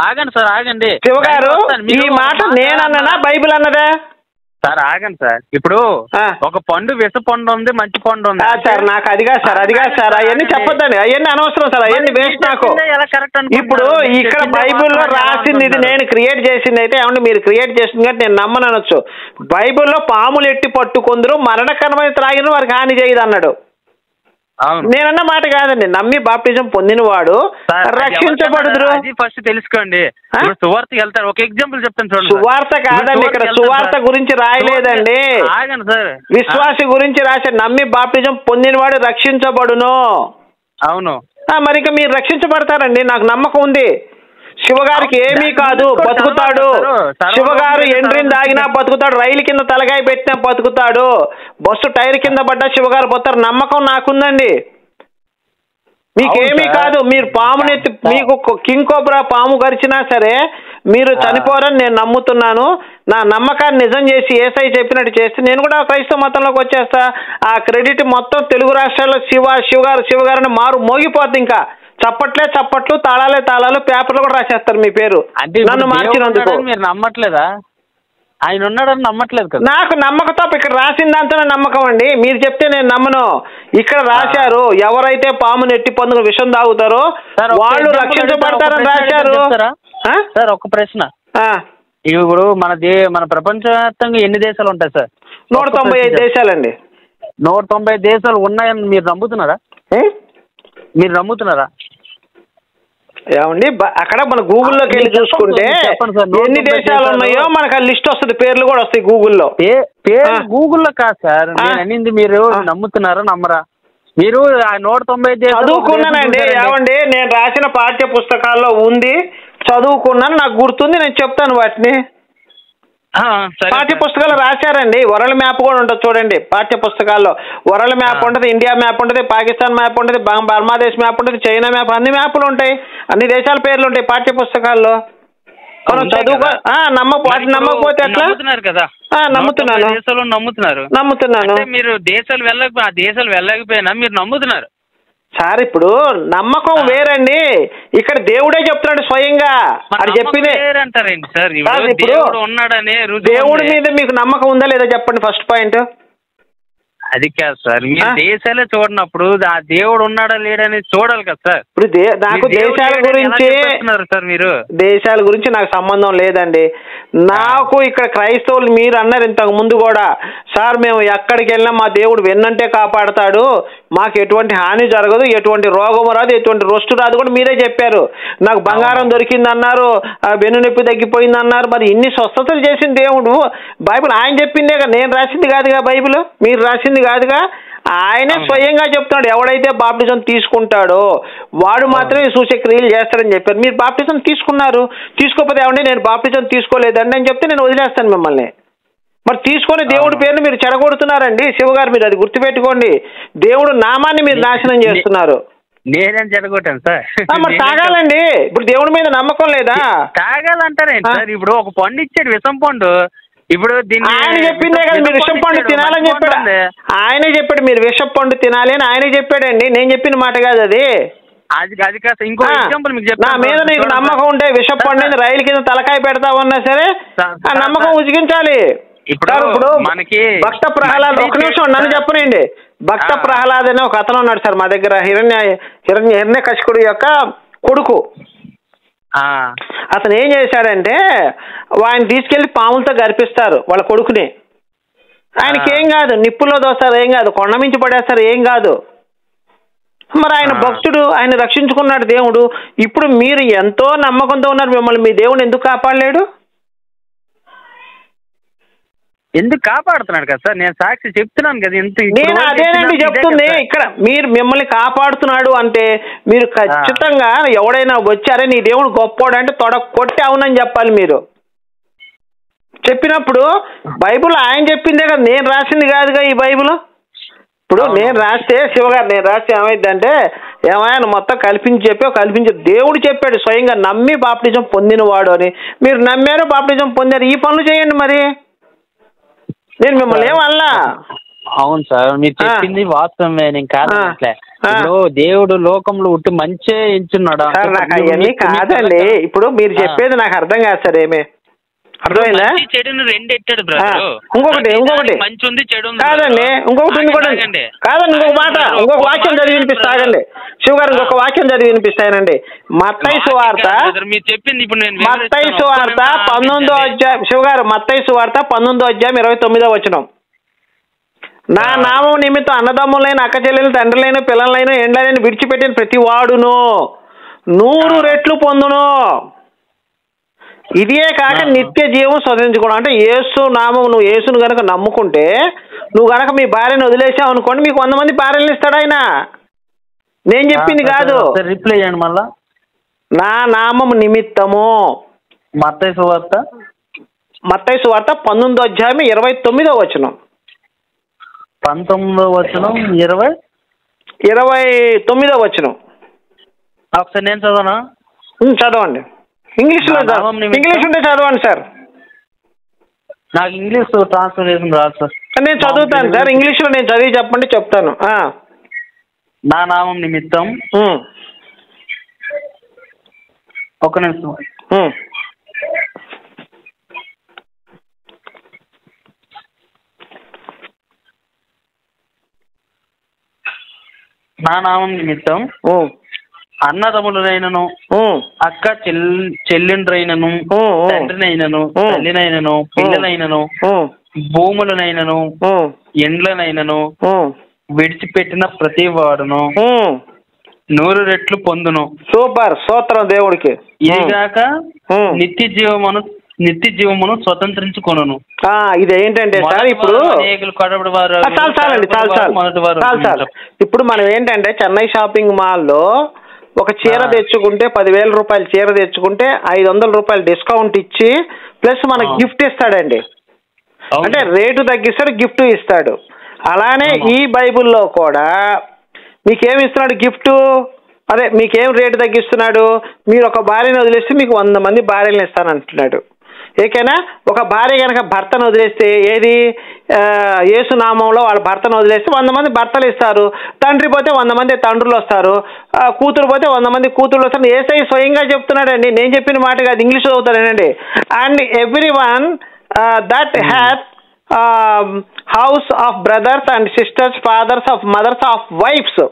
ఆగండి సార్, ఆగండి శివగారు. ఈ మాట నేనన్నా బైబిల్ అన్నదా? సార్ ఆగండి సార్. ఇప్పుడు ఒక పండు విష పండు ఉంది, మంచి పండు ఉంది సార్. నాకు అది కాదు సార్, అవన్నీ చెప్పొద్దండి, అవన్నీ అనవసరం సార్, అవన్నీ వేస్ట్ నాకు. ఇప్పుడు ఇక్కడ బైబిల్లో రాసింది ఇది నేను క్రియేట్ చేసింది అయితే ఏమంటే మీరు క్రియేట్ చేసింది కాబట్టి నేను నమ్మనొచ్చు. బైబిల్లో పాములు ఎట్టి పట్టుకొందరు, మరణకరమైన త్రాగిన వారికి హాని చేయదు అన్నాడు. నేనన్న మాట కాదండి. నమ్మి బాప్టిజం పొందినవాడు రక్షించబడుదురు. ఫస్ట్ తెలుసుకోండి. సువార్తకి వెళ్తారు. ఒక ఎగ్జాంపుల్ చెప్తాను చూడండి. సువార్త కాదండి, ఇక్కడ సువార్త గురించి రాయలేదండి, విశ్వాసి గురించి రాసే. నమ్మి బాప్టిజం పొందినవాడు రక్షించబడును. అవును. మరి ఇంకా మీరు రక్షించబడతారండి, నాకు నమ్మకం ఉంది. శివగారికి ఏమీ కాదు, బతుకుతాడు. శివగారు ఎంట్రీని దాగినా బతుకుతాడు, రైలు కింద తలగాయ పెట్టినా బతుకుతాడు, బస్సు టైర్ కింద పడ్డా శివగారు పోతారు. నమ్మకం నాకుందండి. మీకేమీ కాదు. మీరు పామునెత్తి, మీకు కింగ్ కోబ్రా పాము గరిచినా సరే మీరు చనిపోరని నేను నమ్ముతున్నాను. నా నమ్మకాన్ని నిజం చేసి యేసై చెప్పినట్టు చేస్తే నేను కూడా క్రైస్తవ మతంలోకి వచ్చేస్తా. ఆ క్రెడిట్ మొత్తం తెలుగు రాష్ట్రాల్లో శివగారు అని మారు మోగిపోద్ది. ఇంకా చప్పట్లు, తాళాలు పేపర్లు కూడా రాసేస్తారు మీ పేరు. నన్ను మార్చినందుకు మీరు నమ్మట్లేదా? ఆయన ఉన్నాడని నమ్మట్లేదు కదా. నాకు నమ్మకంతో ఇక్కడ రాసిన దాంతోనే నమ్మకం అండి. మీరు చెప్తే నేను నమ్మను. ఇక్కడ రాశారు, ఎవరైతే పామును ఎట్టి పొందుకు విషం తాగుతారో వాళ్ళు రక్షించబడతారని రాశారు. సార్ ఒక ప్రశ్న. ఇప్పుడు మన ప్రపంచవ్యాప్తంగా ఎన్ని దేశాలు ఉంటాయి సార్? 195 దేశాలండి. 195 దేశాలు ఉన్నాయని మీరు నమ్ముతున్నారా? ఏమండి అక్కడ మన గూగుల్లోకి వెళ్ళి చూసుకుంటే ఎన్ని దేశాలు ఉన్నాయో మనకు ఆ లిస్ట్ వస్తుంది, పేర్లు కూడా వస్తాయి గూగుల్లో. గూగుల్లో కాదు సార్ నేను అనింది. మీరు నమ్ముతున్నారా నమ్మరా? మీరు 190 చదువుకున్నానండి. ఏమండి నేను రాసిన పాఠ్య పుస్తకాల్లో ఉంది, చదువుకున్నాను, నాకు గుర్తుంది, నేను చెప్తాను వాటిని. పాఠ్య పుస్తకాలు రాశారండి. వరల్డ్ మ్యాప్ కూడా ఉంటుంది చూడండి. పాఠ్య పుస్తకాల్లో వరల్డ్ మ్యాప్ ఉంటుంది, ఇండియా మ్యాప్ ఉంటుంది, పాకిస్తాన్ మ్యాప్ ఉంటుంది, బంగ్లాదేశ్ మ్యాప్ ఉంటుంది, చైనా మ్యాప్, అన్ని మ్యాప్లు ఉంటాయి, అన్ని దేశాల పేర్లు ఉంటాయి పాఠ్య పుస్తకాల్లో. మనం చదువుకో నమ్మకపోతే ఎట్లా? నమ్ముతున్నాను. మీరు దేశాలు వెళ్ళకపోయినా మీరు నమ్ముతున్నారు సార్. ఇప్పుడు నమ్మకం వేరండి. ఇక్కడ దేవుడే చెప్తున్నాడు స్వయంగా. అది చెప్పింది దేవుడి మీద మీకు నమ్మకం ఉందా లేదా చెప్పండి ఫస్ట్ పాయింట్. అది కాదు సార్, మీరు దేశాలే చూడనప్పుడు ఆ దేవుడు ఉన్నాడా లేడని చూడాలి కదా సార్. ఇప్పుడు నాకు దేశాల గురించి సార్ మీరు దేశాల గురించి నాకు సంబంధం లేదండి. నాకు ఇక్కడ క్రైస్తవులు మీరు అన్నారు ఇంతకు ముందు కూడా, సార్ మేము ఎక్కడికి వెళ్ళినా మా దేవుడు వెన్నంటే కాపాడతాడు, మాకు ఎటువంటి హాని జరగదు, ఎటువంటి రోగం రాదు, ఎటువంటి రొస్టు రాదు కూడా మీరే చెప్పారు. నాకు బంగారం దొరికింది అన్నారు, వెన్ను నొప్పి తగ్గిపోయింది అన్నారు. మరి ఇన్ని స్వస్థతలు చేసిన దేవుడు బైబిల్ ఆయన చెప్పిందే కదా, నేను రాసింది కాదుగా, బైబిల్ మీరు రాసింది కాదుగా, ఆయనే స్వయంగా చెప్తున్నాడు ఎవడైతే బాప్టిజం తీసుకుంటాడో వాడు మాత్రమే సూచక్రియలు చేస్తాడని చెప్పారు. మీరు బాప్టిజం తీసుకున్నారు, తీసుకోకపోతే ఏమంటే నేను బాప్టిజం తీసుకోలేదండి అని చెప్తే నేను వదిలేస్తాను మిమ్మల్ని. మరి తీసుకొని దేవుడి పేరుని మీరు చెడగొడుతున్నారండి శివగారు, మీరు అది గుర్తుపెట్టుకోండి. దేవుడు నామాన్ని మీరు నాశనం చేస్తున్నారు. నేనేం చెడగొట్టాను సార్? మరి తాగాలండి, ఇప్పుడు దేవుడి మీద నమ్మకం లేదా? తాగాలంటారేంటి సార్? ఇప్పుడు ఒక పండు ఇచ్చాడు, విషం పండు. ఇప్పుడు ఆయన చెప్పిందే కదా మీరు విషం పండు తినాలని చెప్పాడు. ఆయనే చెప్పాడు మీరు విషం పండు తినాలి అని ఆయనే చెప్పాడండి, నేను చెప్పిన మాట కాదు అది. అది కాదు, ఇంకో ఎగ్జాంపుల్ మీకు చెప్తాను. నా మీద నీకు నమ్మకం ఉంటే విషం పండు రైలు కింద తలకాయ పెడతా ఉన్నా సరే ఆ నమ్మకం ఉజిగించాలి. ఇప్పుడు మనకి భక్త ప్రహ్లాద్, ఒక నిమిషం నన్ను చెప్పనండి. భక్త ప్రహ్లాద్ అనే ఒక అతను ఉన్నాడు సార్ మా దగ్గర, హిరణ్యకశిపుడు యొక్క కొడుకు. అతను ఏం చేశాడంటే ఆయన తీసుకెళ్లి పాములతో గర్పిస్తారు వాళ్ళ కొడుకుని. ఆయనకి ఏం కాదు, నిప్పుల్లో దోస్తారు ఏం కాదు, కొండ మించి పడేస్తారు ఏం కాదు. మరి ఆయన భక్తుడు, ఆయన రక్షించుకున్నాడు దేవుడు. ఇప్పుడు మీరు ఎంతో నమ్మకంతో ఉన్నారు, మిమ్మల్ని మీ దేవుడు ఎందుకు కాపాడలేడు? ఎందుకు కాపాడుతున్నాడు కదా సార్, నేను సాక్షి చెప్తున్నాను కదా. నేను అదేనండి చెప్తుంది. ఇక్కడ మీరు మిమ్మల్ని కాపాడుతున్నాడు అంటే మీరు ఖచ్చితంగా ఎవడైనా వచ్చారే నీ దేవుడు గొప్పోడు అంటే తొడ కొట్టి అవునని చెప్పాలి. మీరు చెప్పినప్పుడు బైబిల్ ఆయన చెప్పిందే కదా, నేను రాసింది కాదుగా ఈ బైబిల్. ఇప్పుడు నేను రాస్తే శివగారు నేను రాస్తే ఏమైందంటే ఏమైనా మొత్తం కల్పించి దేవుడు చెప్పాడు స్వయంగా, నమ్మి బాప్టిజం పొందినవాడు అని. మీరు నమ్మారు, బాప్టిజం పొందారు, ఈ పనులు చేయండి. మరి నేను మిమ్మల్ని ఏమల్లా. అవును సార్, మీరు చెప్పింది వాస్తవమే, నేను కాదంటే ఇప్పుడు దేవుడు లోకంలో ఉట్టి మంచి ఎంచున్నాడు సార్. నాకు అవన్నీ కాదండి, ఇప్పుడు మీరు చెప్పేది నాకు అర్థం కాదు సార్. ఏమి అర్థమైందా? చెడును రెండు ఎట్టాడు. ఇంకొకటి మంచి ఉంది, చెడు ఉంది కాదండి, ఇంకొకటి కాదండి, ఇంకొక మాట, ఇంకొక వాక్యం చదివి వినిపిస్తాగండి శివగారు, ఇంకొక వాక్యం చదివి వినిపిస్తాయనండి. మత్తయి సువార్త, మత్తయి సువార్త 19వ అధ్యాయం, శివగారు మత్తయి సువార్త 19వ అధ్యాయం 29వ వచనం. నా నామం నిమిత్తం అన్నదమ్ములైన అక్క చెల్లెలు తండ్రులైన పిల్లలైన ఎండలైన విడిచిపెట్టిన ప్రతి వాడును 100 రెట్లు పొందును. ఇదే కాక నిత్య జీవం స్వతంత్రించుకోవడం. అంటే యేసు నామం, నువ్వు యేసును గనక నమ్ముకుంటే, నువ్వు గనక మీ భార్యను వదిలేసావు అనుకోండి, మీకు 100 మంది భార్యలు ఇస్తాడు ఆయన. నేను చెప్పింది కాదు. రిప్లై చేయండి మళ్ళా. నా నామం నిమిత్తము. మత్తయి సువార్త 19వ అధ్యాయం 29వ వచనం. 19వ వచనం 29వ వచనం. ఒకసారి నేను చదవనా? చదవండి. ఇంగ్లీష్ ఉంటే చదవండి సార్. నాకు ఇంగ్లీష్ ట్రాన్స్లేషన్ రాదు సార్. నేను చదువుతాను సార్, ఇంగ్లీష్లో నేను చదివి చెప్పండి చెప్తాను. నా నామం నిమిత్తం ఒక నిమిషం. నా నామం నిమిత్తం అన్నదమ్ములైనను, అక్క చెల్లెండ్రైనను, తండ్రినైనను, తల్లినైనను, పిల్లలైనను, భూములనైనను, ఎండ్లనైనను విడిచిపెట్టిన ప్రతి వాడును 100 రెట్లు పొందును. సూపర్, స్తోత్రం దేవుడికి. ఇదిగాక నిత్య జీవమును స్వతంత్రించుకొనును. ఇదేంటంటే సార్, ఇప్పుడు చాలు. ఇప్పుడు మనం ఏంటంటే చెన్నై షాపింగ్ మాల్లో ఒక చీర తెచ్చుకుంటే 10,000 రూపాయల చీర తెచ్చుకుంటే 500 రూపాయలు డిస్కౌంట్ ఇచ్చి ప్లస్ మనకు గిఫ్ట్ ఇస్తాడండి. అంటే రేటు తగ్గిస్తాడు, గిఫ్ట్ ఇస్తాడు. అలానే ఈ బైబిల్లో కూడా మీకేమి ఇస్తున్నాడు గిఫ్ట్? అదే మీకేం రేటు తగ్గిస్తున్నాడు? మీరు ఒక భార్యను వదిలేస్తే మీకు 100 మంది భార్యలను ఇస్తానంటున్నాడు. ఏకైనా ఒక భార్య కనుక భర్తను వదిలేస్తే, ఏది యేసు నామంలో వాళ్ళ భర్తను వదిలేస్తే 100 మంది భర్తలు ఇస్తారు. తండ్రి పోతే 100 మంది తండ్రులు వస్తారు. కూతురు పోతే 100 మంది కూతురు వస్తారు. యేసయ్య స్వయంగా చెప్తున్నాడండి, నేను చెప్పిన మాట కాదు, ఇంగ్లీష్ చదువుతానండి. And every one that hath house of brothers and sisters, fathers of mothers of wives.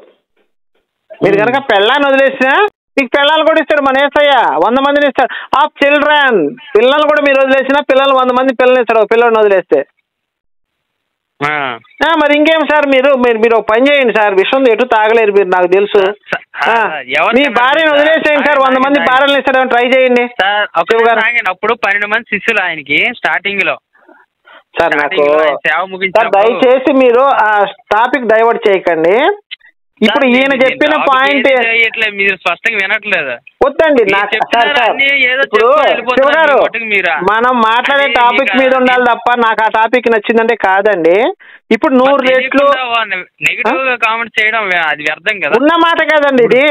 మీరు కనుక పెళ్ళాన్ని వదిలేసినా మీకు పిల్లలు కూడా ఇస్తాడు మన యేసయ్య, 100 మందిని ఇస్తాడు. ఆఫ్ చిల్డ్రన్, పిల్లలు కూడా మీరు వదిలేసినా పిల్లలు 100 మంది పిల్లలు ఇస్తాడు ఒక పిల్లల్ని వదిలేస్తే. మరి ఇంకేం సార్, మీరు ఒక పని చేయండి సార్, విషయం ఎటు తాగలేరు మీరు, నాకు తెలుసు. మీ భార్యను వదిలేసేయండి సార్, 100 మంది భార్యలు ఇస్తాడని ట్రై చేయండి అప్పుడు 12 మంది శిష్యులు ఆయనకి స్టార్టింగ్ లో. సార్ నాకు సార్ దయచేసి మీరు ఆ టాపిక్ డైవర్ట్ చేయకండి. ఇప్పుడు ఈయన చెప్పిన పాయింట్ మీరు స్పష్టంగా వినట్లేదు. వద్దండి ఇప్పుడు శివగారు, మనం మాట్లాడే టాపిక్ మీద ఉండాలి తప్ప నాకు ఆ టాపిక్ నచ్చిందంటే కాదండి. ఇప్పుడు 100 రెట్లు నెగిటివ్ గా కామెంట్ చేయడం అది వ్యర్థం కదా. ఉన్న మాట కాదండి ఇది,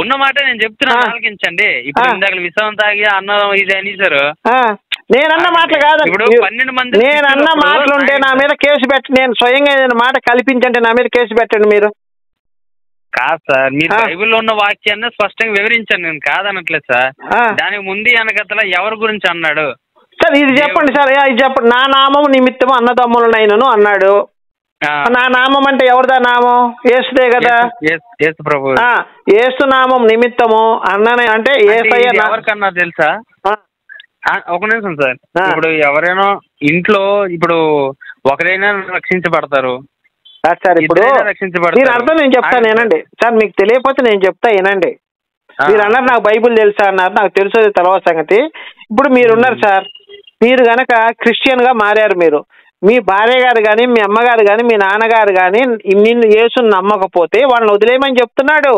ఉన్న మాట నేను చెప్తున్నా, ఆలకించండి. ఇప్పుడు ఇందాక విషయం తాగి అన్నం ఇది అనేసారు. నేనన్న మాటలు కాదండి, నేనన్న మాటలు ఉంటే నా మీద కేసు పెట్టండి. నేను స్వయంగా ఏదైనా మాట కల్పించంటే నా మీద కేసు పెట్టండి మీరు. కాదు సార్, మీరు బైబిల్లో ఉన్న వాక్యాన్ని స్పష్టంగా వివరించాను, నేను కాదనట్లేదు సార్. దానికి ముందు వెనకతల ఎవరి గురించి అన్నాడు సార్? ఇది చెప్పండి సార్, ఇది చెప్పండి. నా నామం నిమిత్తం అన్నదమ్ములనైనను అన్నాడు. నా నామం అంటే ఎవరిదా నామం? యేసుదే కదా. యేసు ప్రభు. యేసు నామం నిమిత్తము అన్ననే అంటే యేసయ్య ఎవరికన్నా తెలుసా? ఒక నిమిషం సార్, ఇప్పుడు ఎవరైనా ఇంట్లో ఇప్పుడు ఒకరైనా రక్షించబడతారు సార్. ఇప్పుడు మీరు అర్థం నేను చెప్తాను వినండి సార్, మీకు తెలియకపోతే నేను చెప్తా వినండి. మీరు అన్నారు నాకు బైబుల్ తెలుసా అన్నారు, నాకు తెలుసు తర్వాత సంగతి. ఇప్పుడు మీరున్నారు సార్, మీరు గనక క్రిస్టియన్ గా మారారు, మీరు మీ భార్య గారు కానీ మీ అమ్మగారు కానీ మీ నాన్నగారు కానీ నిన్ను యేసుని నమ్మకపోతే వాళ్ళని వదిలేయమని చెప్తున్నాడు.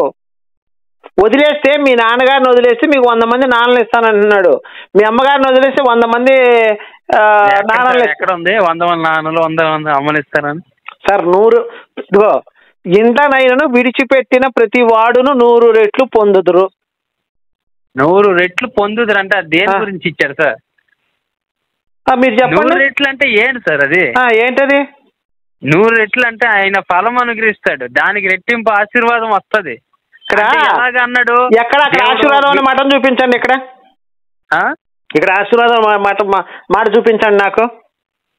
వదిలేస్తే మీ నాన్నగారిని వదిలేస్తే మీకు 100 మంది నాన్నలు ఇస్తానంటున్నాడు. మీ అమ్మగారిని వదిలేస్తే 100 మంది నాన్నలు. ఎక్కడ ఉంది 100 మంది నాన్నలు 100 మంది అమ్మలు ఇస్తారని సార్? 100 ఇంటనైనను విడిచిపెట్టిన ప్రతి వాడును 100 రెట్లు పొందుదురు. 100 రెట్లు పొందుదురు అంటే అది దేని గురించి ఇచ్చారు సార్? మీరు చెప్పండి. 100 రెట్లు అంటే ఏంటి సార్? అది ఏంటది? 100 రెట్లు అంటే ఆయన ఫలం అనుగ్రహిస్తాడు, దానికి రెట్టింపు ఆశీర్వాదం వస్తుంది. అన్నాడు ఎక్కడ ఆశీర్వాదం అనే మాట చూపించండి. ఇక్కడ ఆశీర్వాదం మాట చూపించండి నాకు.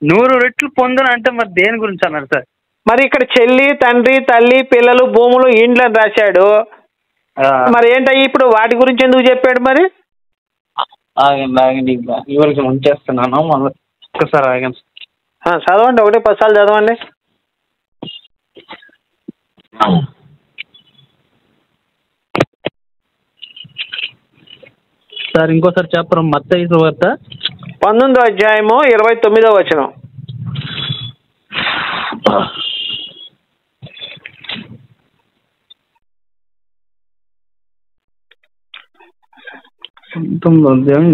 100 రెట్లు పొందును అంటే మరి దేని గురించి అన్నారు సార్? మరి ఇక్కడ చెల్లి, తండ్రి, తల్లి, పిల్లలు, భూములు, ఇండ్లు అని రాశాడు. మరి ఏంటయ్యి ఇప్పుడు వాటి గురించి ఎందుకు చెప్పాడు మరి? ఆగండి ఇవరికి ఉంచేస్తున్నాను, మళ్ళీ ఒక్కసారి ఆగండి. చదవండి, 1-10 సార్లు చదవండి సార్. ఇంకోసారి చెప్పరు. మత్తయి సువార్త 19వ అధ్యాయము 29వ వచనం. అధ్యాయం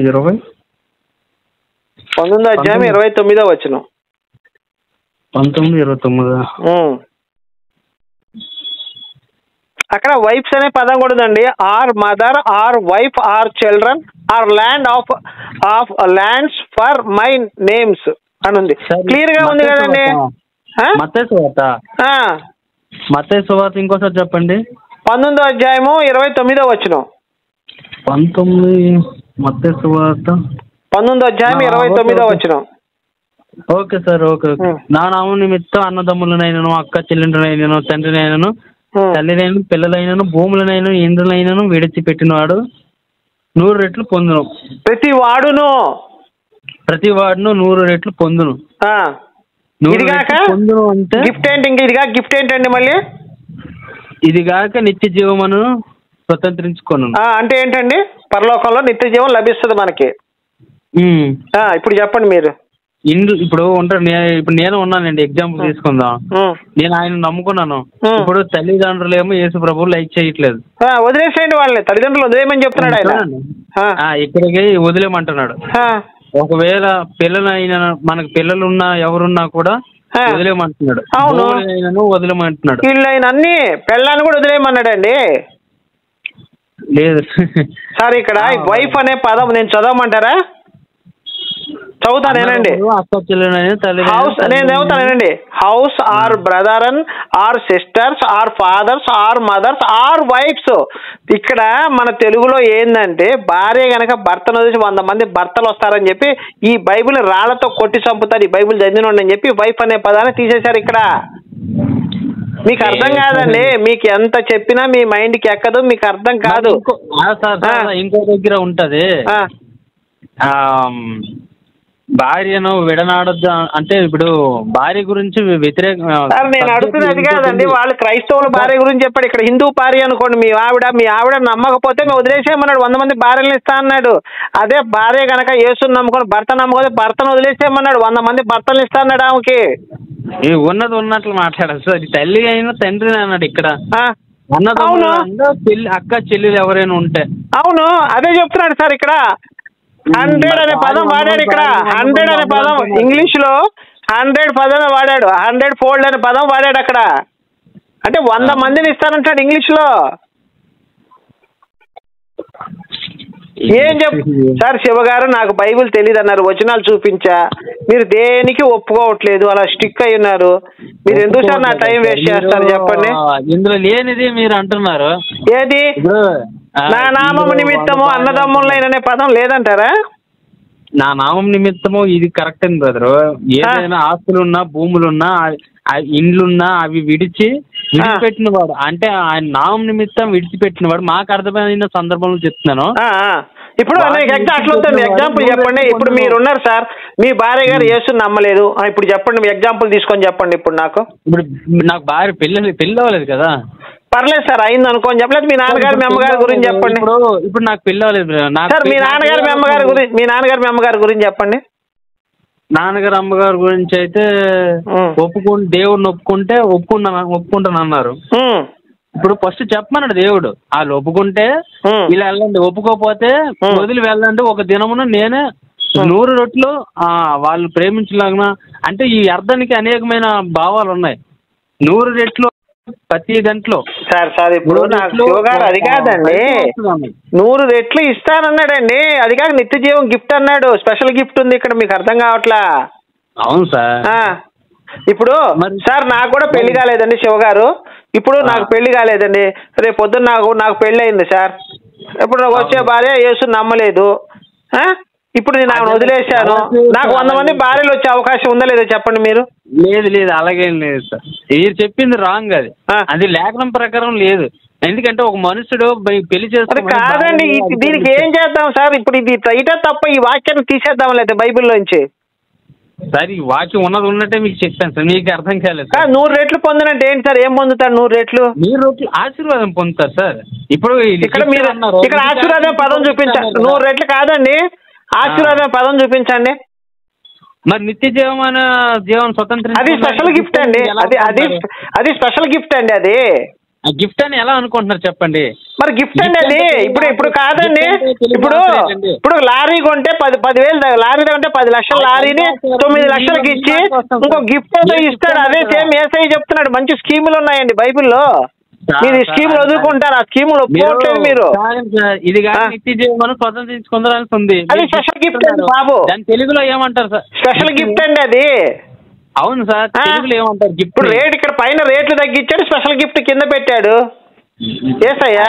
19వ అధ్యాయం 29వ వచనం. 19-29 అక్కడ వైఫ్స్ అనే పదం కూడా ఉందండి. Or mother, or wife, or children, or land of lands for my names అని ఉంది. క్లియర్ గా ఉంది కదండి. మత్తయి సువార్త ఇంకోసారి చెప్పండి. 19వ అధ్యాయము 29వ వచనం. 19 మత్తయి సువార్త 19వ అధ్యాయం 29వ వచనం. Okay sir, okay. నా నామం నిమిత్తం అన్నదమ్ములనైనను, అక్క చెల్లెండ్రులైనను, తండ్రినైనను, తల్లినైనా, పిల్లలైనను, భూములనైనా, ఇండ్రులైనను విడిచిపెట్టినవాడు 100 రెట్లు పొందును. ప్రతి వాడును 100 రెట్లు పొందును. పొందును అంటే గిఫ్ట్ ఏంటి? ఇంక గిఫ్ట్ ఏంటండి మళ్ళీ? ఇది కాక నిత్య జీవమును స్వతంత్రించుకోను. అంటే ఏంటండి? పరలోకంలో నిత్య జీవం లభిస్తుంది మనకి. ఇప్పుడు చెప్పండి మీరు. ఇప్పుడు ఉంటారు. ఇప్పుడు నేను ఉన్నానండి, ఎగ్జాంపుల్ తీసుకుందాం. నేను ఆయన నమ్ముకున్నాను. ఇప్పుడు తల్లిదండ్రులు ఏమో యేసు ప్రభువు లైక్ చేయట్లేదు. వదిలేసేయండి వాళ్ళని, తల్లిదండ్రులు వదిలేయమని చెప్తున్నాడు ఆయన. ఇక్కడికి వదిలేయమంటున్నాడు. ఒకవేళ పిల్లలైనా, మనకు పిల్లలున్నా ఎవరున్నా కూడా వదిలేయమంటున్నాడు. వదిలేయమంటున్నాడు. వీళ్ళైనా అన్ని పిల్లల్ని కూడా వదిలేయమన్నాడండి. లేదు సార్, ఇక్కడ వైఫ్ అనే పదం నేను చదవమంటారా? చదువుతానేనండి. హౌస్ నేను చదువుతానేనండి. House or brother or sisters or fathers or mothers or wives. ఇక్కడ మన తెలుగులో ఏంటంటే భార్య గనక భర్తను వదిలేసి 100 మంది భర్తలు వస్తారని చెప్పి ఈ బైబిల్ రాళ్లతో కొట్టి చంపుతారు ఈ బైబిల్ చదివినోండి అని చెప్పి వైఫ్ అనే పదాన్ని తీసేశారు ఇక్కడ. మీకు అర్థం కాదండి, మీకు ఎంత చెప్పినా మీ మైండ్కి ఎక్కదు, మీకు అర్థం కాదు. ఇంకో దగ్గర ఉంటది, భార్యను విడనాడొద్దు అంటే ఇప్పుడు భార్య గురించి సార్ నేను అడుగుతున్నది కాదండి, వాళ్ళు క్రైస్తవుల భార్య గురించి చెప్పాడు. ఇక్కడ హిందూ భార్య అనుకోండి, మీ ఆవిడ నమ్మకపోతే మేము వదిలేసేయమన్నాడు, 100 మంది భార్యలను ఇస్తా అన్నాడు. అదే భార్య కనుక యేసుని నమ్ముకొని భర్త నమ్మకపోతే భర్తను వదిలేసేయమన్నాడు, 100 మంది భర్తలను ఇస్తా అన్నాడు ఆమెకి. ఉన్నది ఉన్నట్లు మాట్లాడారు సార్. తల్లి అయినా తండ్రి అన్నాడు ఇక్కడ. అక్క చెల్లెలు ఎవరైనా ఉంటే అవును అదే చెప్తున్నాడు సార్ ఇక్కడ. 100 అనే పదం వాడాడు ఇక్కడ. 100 అనే పదం ఇంగ్లీష్ లో 100 పదం వాడాడు, 100 ఫోల్డ్ అనే పదం వాడాడు అక్కడ. అంటే 100 మందిని ఇస్తానంటాడు ఇంగ్లీష్ లో. ఏం సార్ శివగారు నాకు బైబిల్ తెలియదు అన్నారు, వచనాలు చూపించా, మీరు దేనికి ఒప్పుకోవట్లేదు, అలా స్టిక్ అయి ఉన్నారు. మీరు ఎందుకు సార్ నా టైం వేస్ట్ చేస్తారు చెప్పండి. ఇందులో లేనిది మీరు అంటున్నారు. ఏది నా నామము నిమిత్తము అన్నదమ్ములైన పదం లేదంటారా? నా నామం నిమిత్తము ఇది కరెక్ట్ అండి బ్రదరు. ఏదైనా ఆస్తులున్నా భూములున్నా ఇండ్లున్నా అవి విడిచిపెట్టిన వాడు అంటే ఆయన నామం నిమిత్తం విడిచిపెట్టినవాడు. మాకు అర్థమైన సందర్భంలో చెప్తున్నాను. ఇప్పుడు అట్లా అవుతుంది. ఎగ్జాంపుల్ చెప్పండి. ఇప్పుడు మీరు ఉన్నారు సార్, మీ భార్య గారు యేసుని నమ్మలేదు, ఇప్పుడు చెప్పండి, మీ ఎగ్జాంపుల్ తీసుకొని చెప్పండి. ఇప్పుడు నాకు భార్య పెళ్ళి అవ్వలేదు కదా. పర్లేదు సార్, అయింది అనుకోని చెప్పలేదు. మీ నాన్నగారు మీ అమ్మగారి గురించి చెప్పండి. ఇప్పుడు నాకు పెళ్ళి అవ్వలేదు సార్, మీ నాన్నగారు మీ అమ్మగారి గురించి చెప్పండి. నాన్నగారు అమ్మగారి గురించి అయితే దేవుడిని ఒప్పుకుంటాను అన్నారు. ఇప్పుడు ఫస్ట్ చెప్పమన్నాడు దేవుడు, వాళ్ళు ఒప్పుకుంటే ఇలా వెళ్ళండి, ఒప్పుకోకపోతే వదిలి వెళ్ళండి, ఒక దినమున నేనే 100 రొట్లు వాళ్ళు ప్రేమించలాగా. అంటే ఈ అర్థానికి అనేకమైన భావాలు ఉన్నాయి. 100 రెట్లు ప్రతి దాంట్లో. సార్ ఇప్పుడు నాకు శివగారు అది కాదండి, 100 రెట్లు ఇస్తానన్నాడండి. అది కాక నిత్య జీవం గిఫ్ట్ అన్నాడు, స్పెషల్ గిఫ్ట్ ఉంది ఇక్కడ, మీకు అర్థం కావట్లా? అవును సార్. ఇప్పుడు సార్ నాకు కూడా పెళ్లి కాలేదండి శివగారు. ఇప్పుడు నాకు పెళ్లి కాలేదండి, రేపు పొద్దున్న నాకు పెళ్లి అయింది సార్. ఇప్పుడు వచ్చే భార్య యేసుని నమ్మలేదు, ఇప్పుడు నేను ఆమెను వదిలేశాను, నాకు 100 మంది భార్యలు వచ్చే అవకాశం ఉందా లేదో చెప్పండి మీరు. లేదు అలాగేం లేదు సార్, మీరు చెప్పింది రాంగ్. అది లేఖనం ప్రకారం లేదు. ఎందుకంటే ఒక మనుషుడు పెళ్లి చేస్తే కాదండి. దీనికి ఏం చేద్దాం సార్? ఇప్పుడు ఇది రైటా తప్ప ఈ వాక్యాన్ని తీసేద్దాం లేదా బైబిల్లోంచి? సార్ ఈ వాక్యం ఉన్నట్టే మీకు చెప్పాను సార్, మీకు అర్థం కాలేదు. 100 రెట్లు పొందినట్టు ఏంటి సార్? ఏం పొందుతారు 100 రెట్లు? 100 రెట్లు ఆశీర్వాదం పొందుతారు సార్. ఇప్పుడు ఇక్కడ మీరు ఇక్కడ ఆశీర్వాదం పదం చూపించండి. 100 రెట్లు కాదండి, ఆశీర్వాదం పదం చూపించండి. మరి నిత్య జీవం స్వతంత్రం అది స్పెషల్ గిఫ్ట్ అండి. అది స్పెషల్ గిఫ్ట్ అండి. అది గిఫ్ట్ అని ఎలా అనుకుంటున్నారు చెప్పండి? మరి గిఫ్ట్ అండి అది. ఇప్పుడు కాదండి, ఇప్పుడు లారీ కొంటే 10,000, లారీ కొంటే 10 లక్షల లారీని 9 లక్షలకి ఇచ్చి ఇంకో గిఫ్ట్ ఏదో ఇస్తాడు. అదే సేమ్ యేసయ్య చెప్తున్నాడు. మంచి స్కీములు ఉన్నాయండి బైబిల్లో, మీరు ఈ స్కీములు వదులుకుంటారు, ఆ స్కీములు ఒప్పుకోవట్లేదు మీరు. ఇది నిత్య జీవం స్వతంత్రించుకుందాల్సి ఉంది. అది స్పెషల్ గిఫ్ట్ అండి బాబు. దాని తెలుగులో ఏమంటారు సార్? స్పెషల్ గిఫ్ట్ అండి అది. అవును సార్, తెలుగులో ఏమంటారు? ఇప్పుడు రేట్ ఇక్కడ పైన రేట్లు తగ్గించాడు, స్పెషల్ గిఫ్ట్ కింద పెట్టాడు యేసయ్య.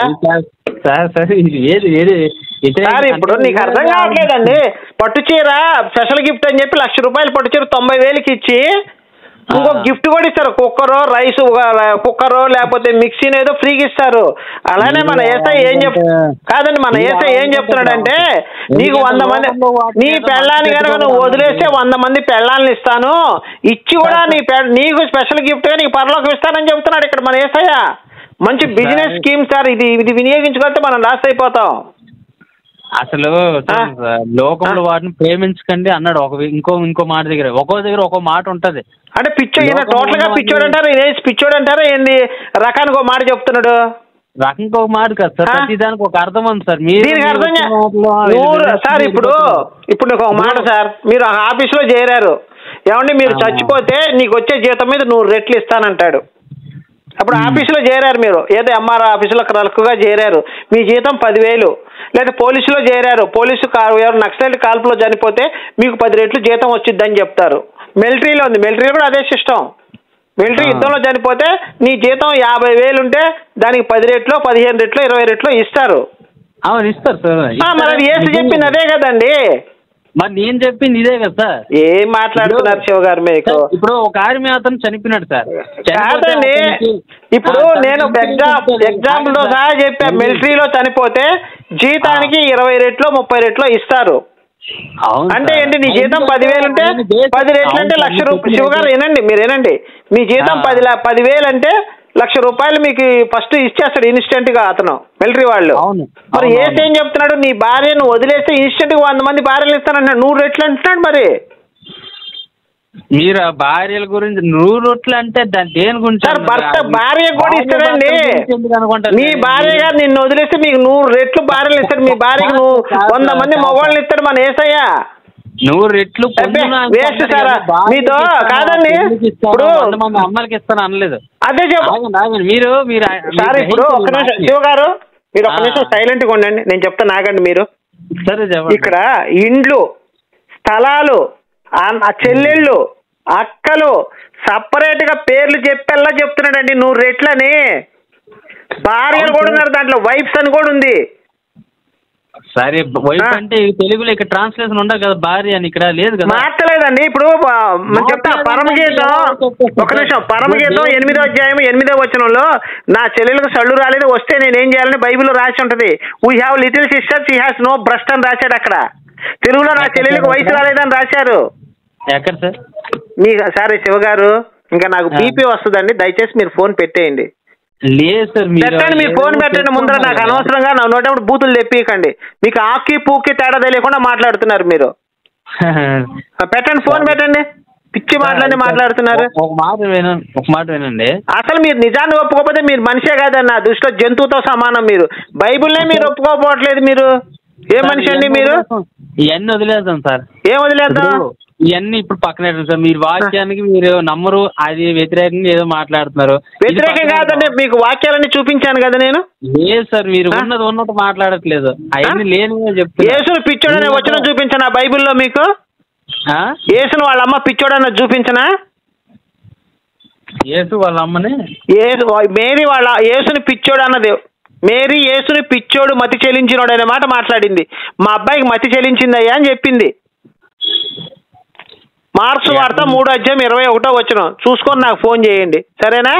సార్ ఇప్పుడు నీకు అర్థం కావట్లేదండి. పట్టు చీర స్పెషల్ గిఫ్ట్ అని చెప్పి 1,00,000 రూపాయలు పట్టు చీర 90,000కి ఇచ్చి ఇంకో గిఫ్ట్ కూడా ఇస్తారు, కుక్కరో రైస్ కుక్కరో లేకపోతే మిక్సీని ఏదో ఫ్రీగా ఇస్తారు. అలానే మన యేసయ్య కాదండి, మన యేసయ్య ఏం చెప్తున్నాడంటే నీకు 100 మంది నీ పెళ్ళాన్ని కనుక నువ్వు వదిలేస్తే 100 మంది పెళ్ళాలను ఇస్తాను, ఇచ్చి కూడా నీకు స్పెషల్ గిఫ్ట్ గా నీకు పరలోకం ఇస్తానని చెప్తున్నాడు ఇక్కడ మన యేసయ్య. మంచి బిజినెస్ స్కీమ్ సార్ ఇది. వినియోగించుకుంటే మనం లాస్ అయిపోతాం. అసలు లోకంలో వాటిని ప్రేమించకండి అన్నాడు. ఇంకో మాట దగ్గర ఒక్కో మాట ఉంటది. అంటే టోటల్ గా పిచ్చోడు అంటారా? పిచ్చోడు అంటారా ఏంది? రకానికి ఒక మాట చెప్తున్నాడు. రకంగా ఒక మాట కాదు సార్, ప్రతిదానికి ఒక అర్థం ఉంది సార్. దీనికి అర్థం సార్ ఇప్పుడు నీకు ఒక మాట సార్, మీరు ఆఫీస్ లో చేరారు, ఏమండి మీరు చచ్చిపోతే నీకు వచ్చే జీతం మీద 100 రెట్లు ఇస్తానంటాడు. అప్పుడు ఆఫీసులో చేరారు మీరు, ఏదో ఎంఆర్ ఆఫీసులో క్లర్క్గా చేరారు, మీ జీతం 10,000. లేదా పోలీసులో చేరారు, ఎవరు నక్సలైట్ కాల్పులో చనిపోతే మీకు 10 రెట్లు జీతం వచ్చిద్దని చెప్తారు. మిలిటరీలో ఉంది, మిలిటరీలో కూడా అదే సిస్టమ్. మిలిటరీ యుద్ధంలో చనిపోతే నీ జీతం 50,000 ఉంటే దానికి 10 రెట్లో 15 రెట్లో 20 రెట్లో ఇస్తారు. అవును ఇస్తారు సార్. మరి అది యేసు చెప్పింది అదే కదండి. మరి నేను చెప్పింది ఇదే కదా సార్. ఏం మాట్లాడుతున్నారు శివ గారు మీకు? ఇప్పుడు ఒక ఆర్మీ అతను చనిపోయినాడు సార్. కాదండి, ఇప్పుడు నేను ఎగ్జాంపుల్ తో సహా చెప్పా, మిలిటరీలో చనిపోతే జీతానికి 20 రెట్లో 30 రెట్లో ఇస్తారు. అంటే ఏంటి, నీ జీతం 10,000 ఉంటే 10 రెట్లు అంటే ₹1,00,000. శివ గారు వినండి, మీరు వినండి, మీ జీతం 10,000 అంటే ₹1,00,000 మీకు ఫస్ట్ ఇచ్చేస్తాడు ఇన్స్టెంట్ గా అతను, మిలిటరీ వాళ్ళు. మరి ఏం చెప్తున్నాడు, నీ భార్యను వదిలేస్తే ఇన్స్టెంట్ గా 100 మంది భార్యలు ఇస్తానంటున్నాడు, 100 రెట్లు అంటున్నాడు. మరి మీరు ఆ భార్యల గురించి 100 రెట్లు అంటే దేని గురించి? భర్త భార్య కూడా ఇస్తాడండి. మీ భార్య గారు నిన్ను వదిలేస్తే మీకు 100 రెట్లు భార్యలు ఇస్తాడు. మీ భార్యకు 100 మంది మగవాళ్ళని ఇస్తాడు మన యేసయ్య. 100 రెట్లు వేస్ట్ సార్ మీతో. కాదండి, ఇప్పుడు అమ్మలకి ఇస్తాను అనలేదు. అదే చెప్పు మీరు సార్. ఇప్పుడు ఒక్క నిమిషం శివ గారు, మీరు ఒక్క నిమిషం సైలెంట్ గా ఉండండి, నేను చెప్తాను ఆగండి మీరు. సరే, ఇక్కడ ఇండ్లు, స్థలాలు, చెల్లెళ్ళు, అక్కలు సపరేట్ గా పేర్లు చెప్పేలా చెప్తున్నాడండి 100 రెట్లని. భార్యలు కూడా ఉన్నారు దాంట్లో, వైఫ్స్ అని కూడా ఉంది. సరే, వైఫ్ అంటే తెలుగులో ఇక్కడ ట్రాన్స్లేషన్ ఉండదు కదా, భార్య అని ఇక్కడ లేదు కదా. మార్చలేదండి. ఇప్పుడు మనం చెప్తా, పరమగీతం ఒక నిమిషం, పరమగీతం 8వ అధ్యాయం 8వ వచనంలో నా చెల్లెలకు సళ్ళు రాలేదు, వస్తే నేనేం చేయాలని బైబిల్లో రాసి ఉంటది. We have little sister she has no breast అని రాశాడు అక్కడ. తెలుగులో నా చెల్లెలకు వయసు రాలేదని రాశారు. ఎక్కడ సార్? సరే శివ గారు, ఇంకా నాకు బీపీ వస్తుందండి, దయచేసి మీరు ఫోన్ పెట్టేయండి. లేదు సార్, పెట్టండి, మీరు ఫోన్ పెట్టండి ముందర. నాకు అనవసరంగా నా నోటప్పుడు బూతులు తెప్పికండి. మీకు ఆకి పూకి తేడా తెలియకుండా మాట్లాడుతున్నారు మీరు. పెట్టండి, ఫోన్ పెట్టండి. పిచ్చి మాట్లాడుతున్నారు. ఒక మాట వినండి. అసలు మీరు నిజాన్ని ఒప్పుకోకపోతే మీరు మనిషే కాదండి, నా దృష్టిలో జంతువుతో సమానం. మీరు బైబుల్నే మీరు ఒప్పుకోకపోవట్లేదు. మీరు ఏ మనిషి అండి మీరు? ఇవన్నీ వదిలేద్దాం సార్. ఏం వదిలేద్దాం? ఇవన్నీ ఇప్పుడు పక్కన సార్. మీరు వాక్యానికి మీరు నమ్మరు, అది వ్యతిరేకంగా ఏదో మాట్లాడుతున్నారు. వ్యతిరేకం కాదండి, మీకు వాక్యాలన్నీ చూపించాను కదా నేను. లేదు సార్, మీరు ఉన్నట్టు మాట్లాడట్లేదు, అవన్నీ లేని చెప్తాను. యేసును పిచ్చోడనే వచనం చూపించనా బైబిల్లో మీకు? యేసును వాళ్ళ అమ్మ పిచ్చోడన్న చూపించనా? యేసు వాళ్ళ అమ్మని మేరీ వాళ్ళ యేసుని పిచ్చోడు అన్నది. మేరీ యేసుని పిచ్చోడు, మతి చెలించినోడు అనే మాట మాట్లాడింది. మా అబ్బాయికి మతి చెలించిందయ్యా అని చెప్పింది. మార్క్స్ వార్త 3వ అధ్యాయం 21వ వచనం చూసుకొని నాకు ఫోన్ చేయండి, సరేనా?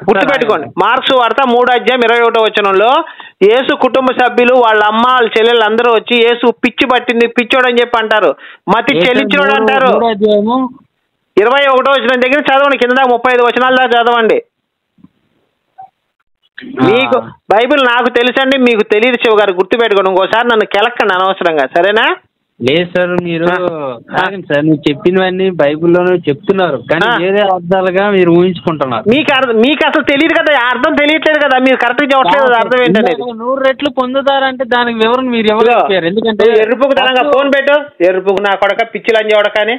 గుర్తుపెట్టుకోండి, మార్క్స్ వార్త 3వ అధ్యాయం 21వ వచనంలో యేసు కుటుంబ సభ్యులు, వాళ్ళ అమ్మ, వాళ్ళ చెల్లెళ్ళు అందరూ వచ్చి యేసు పిచ్చి పట్టింది, పిచ్చోడు అని చెప్పి అంటారు, మతి చెల్లించినోడు అంటారు. 21వ వచనం దగ్గర చదవండి, కింద 35 వచనాల దాకా చదవండి. మీకు బైబిల్ నాకు తెలుసండి, మీకు తెలియదు శివ గారు, గుర్తుపెట్టుకోండి. ఇంకోసారి నన్ను కెలక్కండి అనవసరంగా, సరేనా? లేదు సార్, మీరు సార్ మీరు చెప్పినవన్నీ బైబిల్లోనే చెప్తున్నారు, కానీ వేరే అర్థాలుగా మీరు ఊహించుకుంటున్నారు. మీకు అసలు తెలియదు కదా, అర్థం తెలియట్లేదు కదా, మీరు కరెక్ట్ చెప్పట్లేదు అర్థం ఏంటనేది. 100 రెట్లు పొందుతారంటే దానికి వివరణ మీరు ఎవరు చెప్పారు? ఎందుకంటే ఎరుపుకు తనంగా ఫోన్ పెట్టు, ఎరుపుకు నా కొడక పిచ్చిలని చూడకని